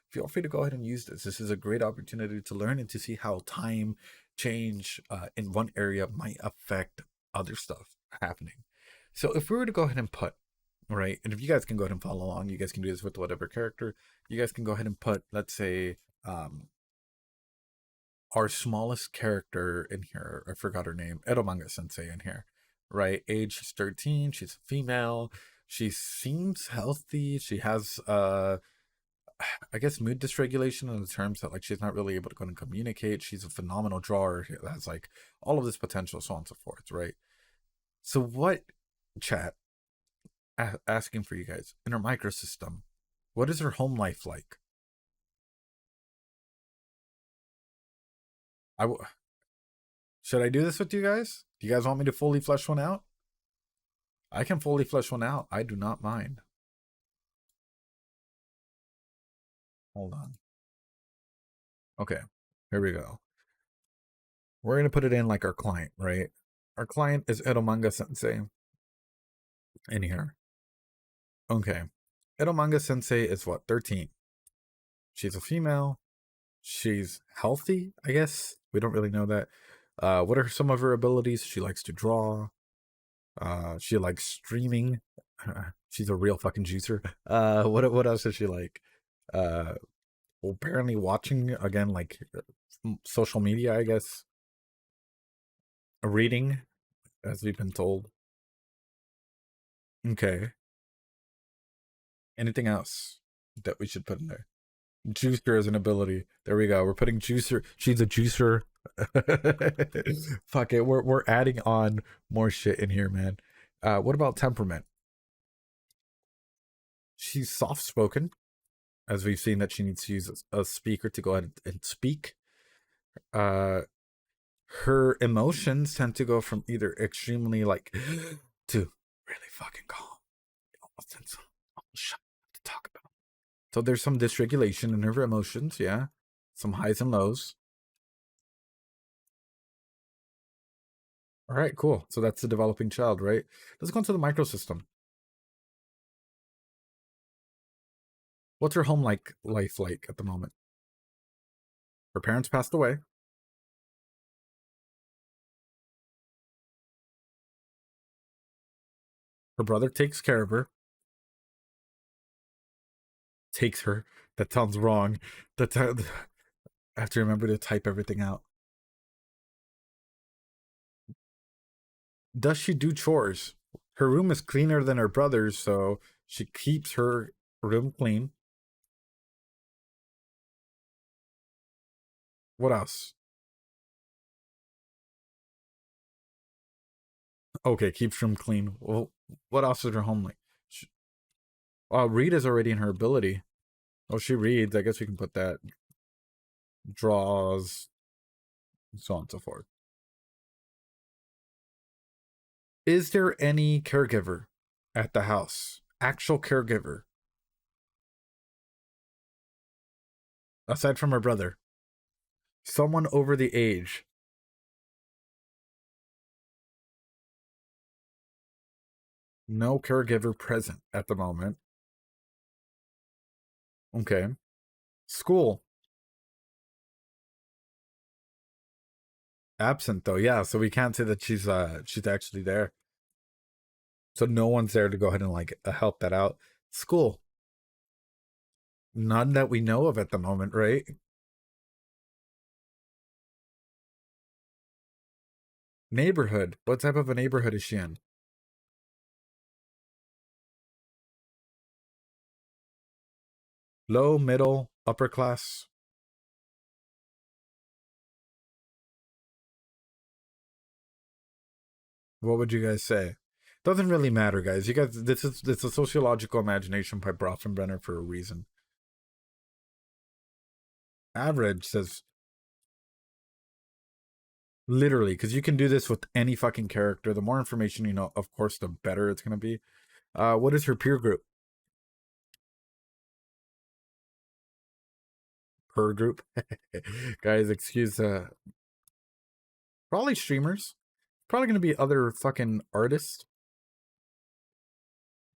feel free to go ahead and use this. This is a great opportunity to learn and to see how time change in one area might affect other stuff happening. So if we were to go ahead and put, right, and if you guys can go ahead and follow along, you guys can do this with whatever character. You guys can go ahead and put, let's say, our smallest character in here, I forgot her name, Eromanga Sensei in here, right? Age, she's 13, she's a female, she seems healthy, she has, I guess, mood dysregulation in the terms that, like, she's not really able to go and communicate, she's a phenomenal drawer, has, like, all of this potential, so on and so forth, right? So what, chat, asking for you guys, in her microsystem, what is her home life like? Should I do this with you guys? Do you guys want me to fully flesh one out? I can fully flesh one out. I do not mind. Hold on. Okay, here we go. We're going to put it in like our client, right? Our client is Eromanga Sensei in here. Okay. Eromanga Sensei is what, 13? She's a female. She's healthy, I guess. We don't really know that. What are some of her abilities? She likes to draw. She likes streaming. She's a real fucking juicer. What else does she like? Well, apparently watching again, like social media, I guess. Reading, as we've been told. Okay. Anything else that we should put in there? Juicer as an ability. There we go. We're putting juicer. She's a juicer. Fuck it. We're adding on more shit in here, man. What about temperament? She's soft spoken, as we've seen that she needs to use a speaker to go ahead and speak. Her emotions tend to go from either extremely like to really fucking calm. Almost shut to talk about. So there's some dysregulation in her emotions, yeah. Some highs and lows. All right, cool. So that's the developing child, right? Let's go into the microsystem. What's her home life like at the moment? Her parents passed away. Her brother takes care of her. Takes her. That sounds wrong. I have to remember to type everything out. Does she do chores? Her room is cleaner than her brother's, so she keeps her room clean. What else? Okay, keeps room clean. Well, what else is her home like? Rita's already in her ability. Oh, she reads. I guess we can put that. Draws, so on and so forth. Is there any caregiver at the house? Actual caregiver? Aside from her brother. Someone over the age. No caregiver present at the moment. Okay. School. Absent though, yeah. So we can't say that she's actually there. So no one's there to go ahead and like help that out. School. None that we know of at the moment, right? Neighborhood. What type of a neighborhood is she in? Low, middle, upper class? What would you guys say? Doesn't really matter, guys. You guys, this is a sociological imagination by Brofenbrenner for a reason. Average says literally, because you can do this with any fucking character. The more information you know, of course, the better it's gonna be. What is her peer group? Per group, guys. Excuse. Probably streamers. Probably gonna be other fucking artists.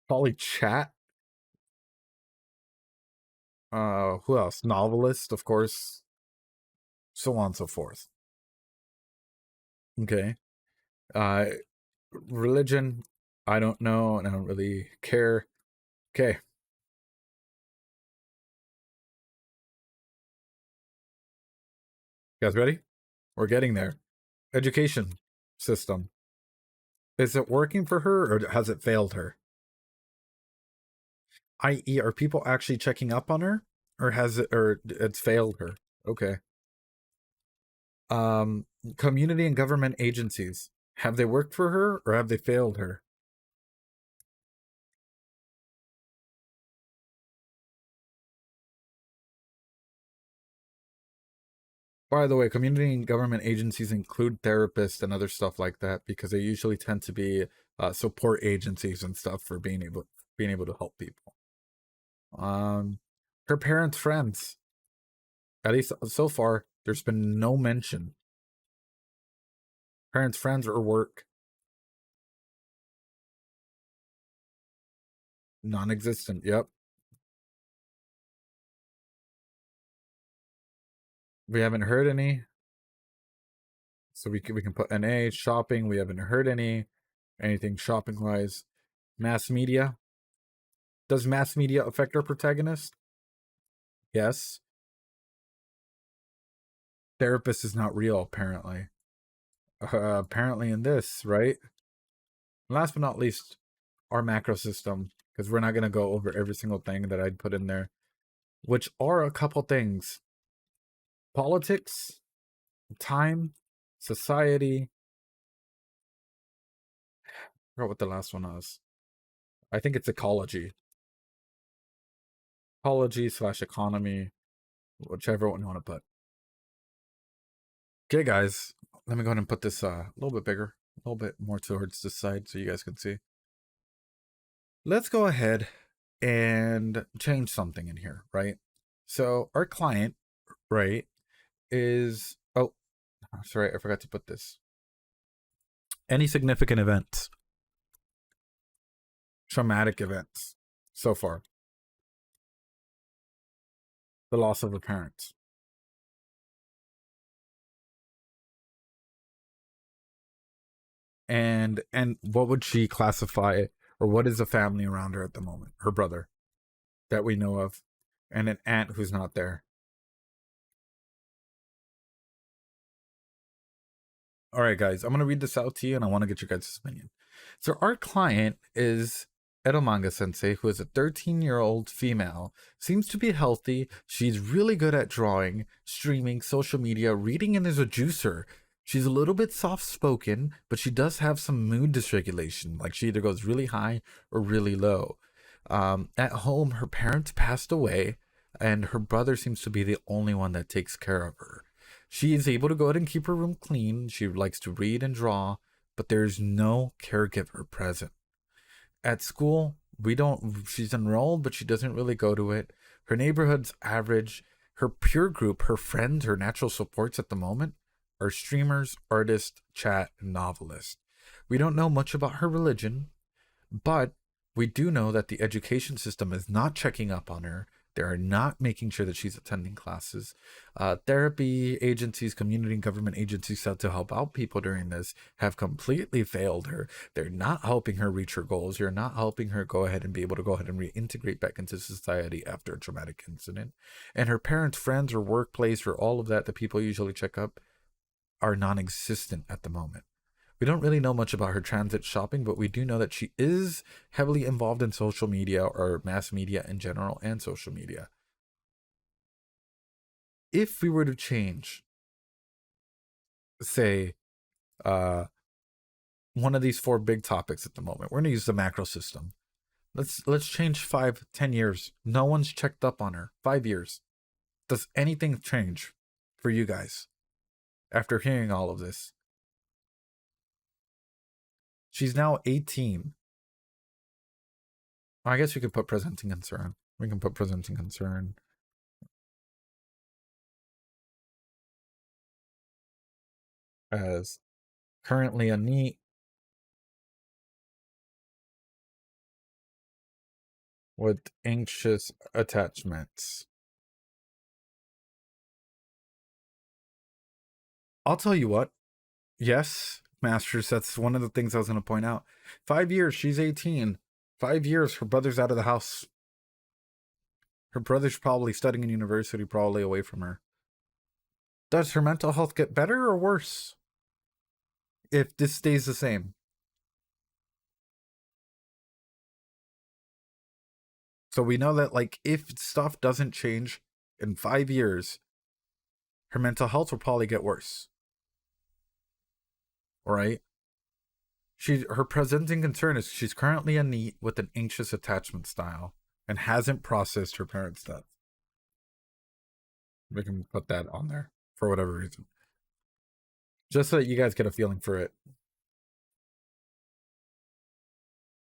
Probably chat. Who else? Novelist, of course. So on and so forth. Okay. Religion, I don't know, and I don't really care. Okay. You guys ready? We're getting there. Education system. Is it working for her or has it failed her? I.e., are people actually checking up on her? Or has it or it's failed her? Okay. Community and government agencies. Have they worked for her or have they failed her? By the way, community and government agencies include therapists and other stuff like that because they usually tend to be support agencies and stuff for being able to help people. Her parents' friends. At least so far, there's been no mention. Parents' friends or work. Non-existent. Yep. We haven't heard any. So we can put NA. Shopping. We haven't heard anything shopping wise. Mass media. Does mass media affect our protagonist? Yes. Therapist is not real, apparently. Apparently in this, right? Last but not least, our macro system, because we're not going to go over every single thing that I'd put in there, which are a couple things. Politics, time, society. I forgot what the last one was. I think it's ecology. Ecology/economy, whichever one you want to put. Okay, guys, let me go ahead and put this a little bit bigger, a little bit more towards this side so you guys can see. Let's go ahead and change something in here, right? So our client, right, is, oh, sorry, I forgot to put this. Any significant events, traumatic events so far. The loss of a parent. And what would she classify, or what is the family around her at the moment? Her brother that we know of, and an aunt who's not there. All right, guys, I'm going to read this out to you, and I want to get your guys' opinion. So our client is Eromanga Sensei, who is a 13-year-old female, seems to be healthy. She's really good at drawing, streaming, social media, reading, and is a juicer. She's a little bit soft-spoken, but she does have some mood dysregulation. Like, she either goes really high or really low. At home, her parents passed away. and her brother seems to be the only one that takes care of her. She is able to go ahead and keep her room clean. She likes to read and draw, but there's no caregiver present. At school, she's enrolled, but she doesn't really go to it. Her neighborhood's average. Her peer group, her friends, her natural supports at the moment are streamers, artists, chat, and novelists. We don't know much about her religion, but we do know that the education system is not checking up on her. They are not making sure that she's attending classes. Therapy agencies, community and government agencies set to help out people during this have completely failed her. They're not helping her reach her goals. You're not helping her go ahead and be able to go ahead and reintegrate back into society after a traumatic incident. And her parents, friends, or workplace, or all of that people usually check up are non-existent at the moment. We don't really know much about her transit shopping, but we do know that she is heavily involved in social media or mass media in general and social media. If we were to change, say, one of these 4 big topics at the moment, we're going to use the macro system. Let's change 5-10 years. No one's checked up on her. 5 years. Does anything change for you guys after hearing all of this? She's now 18. I guess we could put presenting concern. We can put presenting concern. As currently a NEET. With anxious attachments. I'll tell you what. Yes, Masters, that's one of the things I was going to point out. 5 years, she's 18. 5 years, her brother's out of the house. Her brother's probably studying in university, probably away from her. Does her mental health get better or worse if this stays the same? So we know that, like, if stuff doesn't change in 5 years, her mental health will probably get worse. Right? Her presenting concern is she's currently a NEET with an anxious attachment style and hasn't processed her parents' death. We can put that on there for whatever reason. Just so that you guys get a feeling for it.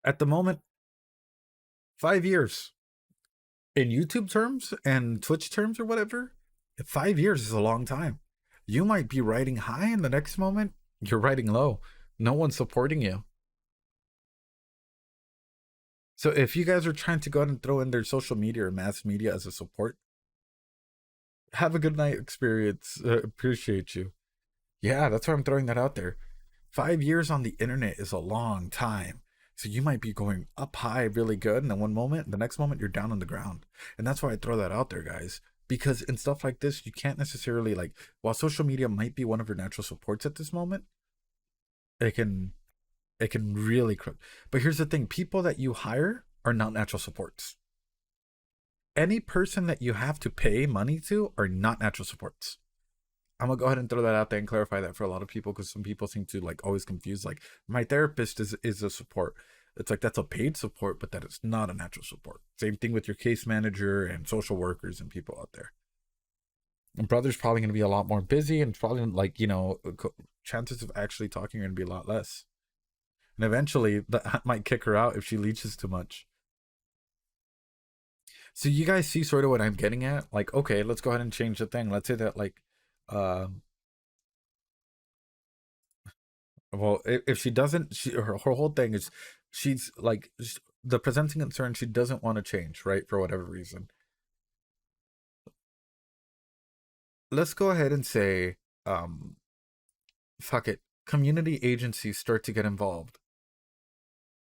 At the moment, 5 years. In YouTube terms and Twitch terms or whatever, 5 years is a long time. You might be riding high, and the next moment, you're riding low. No one's supporting you. So if you guys are trying to go out and throw in their social media or mass media as a support, have a good night experience. Appreciate you. Yeah, that's why I'm throwing that out there. 5 years on the internet is a long time. So you might be going up high really good, and then the next moment you're down on the ground. And that's why I throw that out there, guys. Because in stuff like this, you can't necessarily, like, while social media might be one of your natural supports at this moment, it can really but here's the thing, people that you hire are not natural supports. Any person that you have to pay money to are not natural supports. I'm gonna go ahead and throw that out there and clarify that for a lot of people, because some people seem to, like, always confuse, like, my therapist is a support. It's like, that's a paid support, but that is not a natural support. Same thing with your case manager and social workers and people out there. And brother's probably going to be a lot more busy, and probably, like, you know, chances of actually talking are going to be a lot less. And eventually that might kick her out if she leeches too much. So you guys see sort of what I'm getting at? Like, okay, let's go ahead and change the thing. Let's say that, like, well, if she doesn't, her whole thing is she's like, the presenting concern, she doesn't want to change, right? For whatever reason. Let's go ahead and say, fuck it. Community agencies start to get involved.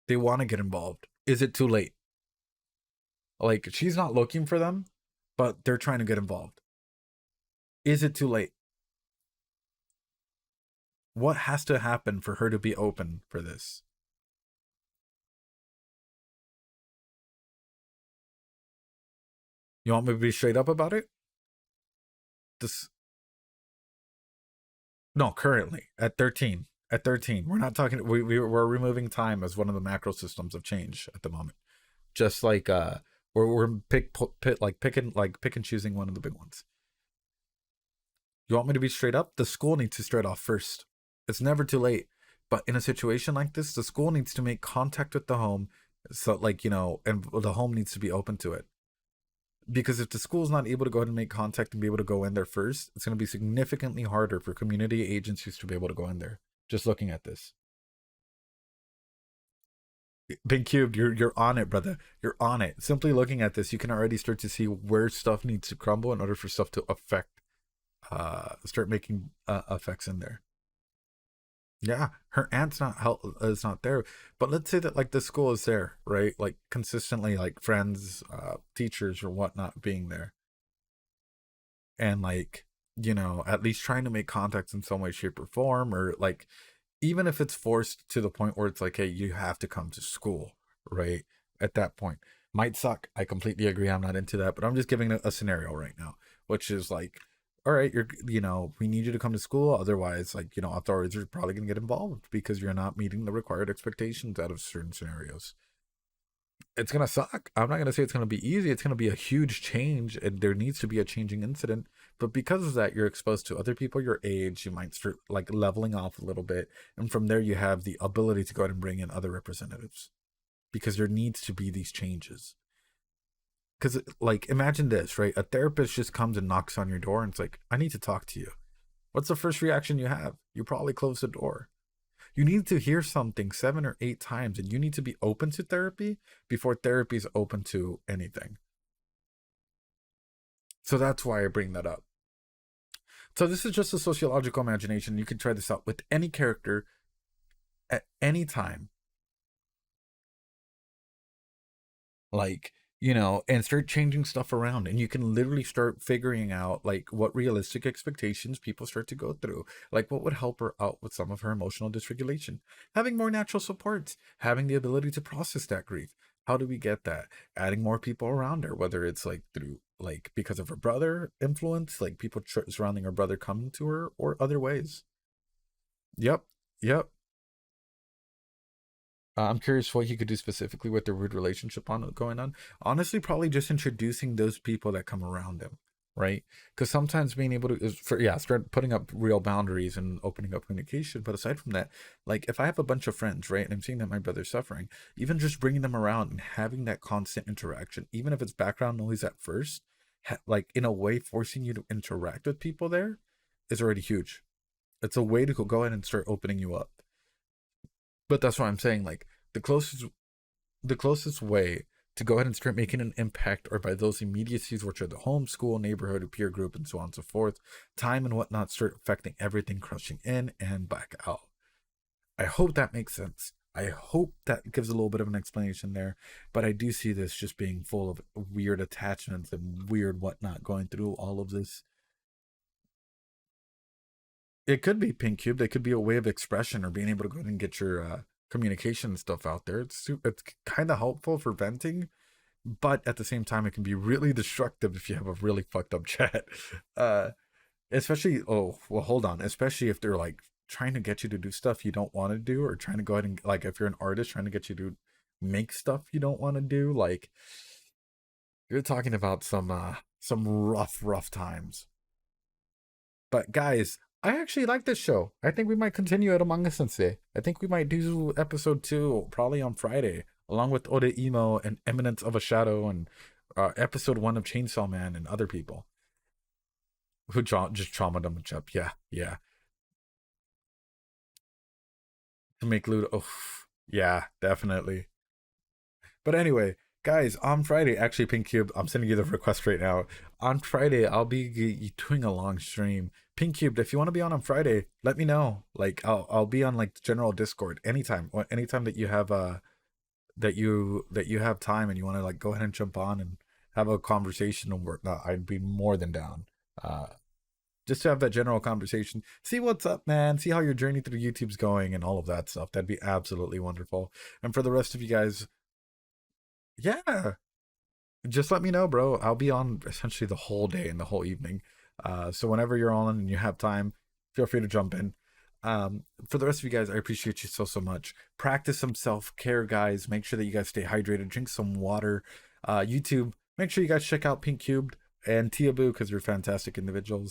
They want to get involved. Is it too late? Like, she's not looking for them, but they're trying to get involved. Is it too late? What has to happen for her to be open for this? You want me to be straight up about it? No, currently at 13. At 13, we're not talking. We're removing time as one of the macro systems of change at the moment. Just like or we're pick and choosing one of the big ones. You want me to be straight up? The school needs to start off first. It's never too late. But in a situation like this, the school needs to make contact with the home. So, like, and the home needs to be open to it. Because if the school's not able to go ahead and make contact and be able to go in there first, it's going to be significantly harder for community agencies to be able to go in there. Just looking at this. Big Cubed, you're on it, brother. You're on it. Simply looking at this, you can already start to see where stuff needs to crumble in order for stuff to start making effects in there. Yeah, her aunt's is not there, but let's say that like the school is there, right? Like consistently, like friends, teachers or whatnot being there, and like at least trying to make contacts in some way, shape, or form, or like even if it's forced to the point where it's like, hey, you have to come to school, right? At that point, might suck. I completely agree. I'm not into that, but I'm just giving a scenario right now, which is like, all right, we need you to come to school. Otherwise, like, authorities are probably going to get involved because you're not meeting the required expectations out of certain scenarios. It's going to suck. I'm not going to say it's going to be easy. It's going to be a huge change, and there needs to be a changing incident. But because of that, you're exposed to other people your age. You might start like leveling off a little bit. And from there, you have the ability to go ahead and bring in other representatives because there needs to be these changes. Because, like, imagine this, right? A therapist just comes and knocks on your door and it's like, I need to talk to you. What's the first reaction you have? You probably close the door. You need to hear something 7 or 8 times, and you need to be open to therapy before therapy is open to anything. So that's why I bring that up. So this is just a sociological imagination. You can try this out with any character at any time. Like, and start changing stuff around, and you can literally start figuring out like what realistic expectations people start to go through, like what would help her out with some of her emotional dysregulation, having more natural supports, having the ability to process that grief. How do we get that? Adding more people around her, whether it's like through like because of her brother influence, like people surrounding her brother coming to her, or other ways. Yep. I'm curious what he could do specifically with the weird relationship going on. Honestly, probably just introducing those people that come around him, right? Because sometimes being able to start putting up real boundaries and opening up communication. But aside from that, like if I have a bunch of friends, right, and I'm seeing that my brother's suffering, even just bringing them around and having that constant interaction, even if it's background noise at first, like in a way forcing you to interact with people there is already huge. It's a way to go ahead and start opening you up. But that's why I'm saying, like, the closest way to go ahead and start making an impact are by those immediacies, which are the home, school, neighborhood, peer group, and so on and so forth. Time and whatnot start affecting everything, crushing in and back out. I hope that makes sense. I hope that gives a little bit of an explanation there. But I do see this just being full of weird attachments and weird whatnot going through all of this. It could be Pink Cube. It could be a way of expression or being able to go ahead and get your communication stuff out there. It's kind of helpful for venting, but at the same time, it can be really destructive if you have a really fucked up chat. Especially, hold on. Especially if they're like trying to get you to do stuff you don't want to do, or trying to go ahead and like if you're an artist trying to get you to make stuff you don't want to do. Like you're talking about some rough times. But guys, I actually like this show. I think we might continue at Eromanga Sensei. I think we might do episode 2 probably on Friday, along with Ode Emo and Eminence of a Shadow and episode 1 of Chainsaw Man and other people who just trauma damage up. Yeah. To make Ludo. Oh, yeah, definitely. But anyway, guys, on Friday, actually, Pink Cube, I'm sending you the request right now. On Friday, I'll be doing a long stream. Pink Cube, if you want to be on Friday, let me know. Like, I'll be on like the general Discord anytime that you have that you have time and you want to like go ahead and jump on and have a conversation and whatnot. I'd be more than down. Just to have that general conversation, see what's up, man. See how your journey through YouTube's going and all of that stuff. That'd be absolutely wonderful. And for the rest of you guys, yeah, just let me know, bro. I'll be on essentially the whole day and the whole evening. So whenever you're on and you have time, feel free to jump in. For the rest of you guys, I appreciate you so much. Practice some self-care, guys. Make sure that you guys stay hydrated. Drink some water. YouTube, make sure you guys check out Pink Cubed and Taboo because they're fantastic individuals.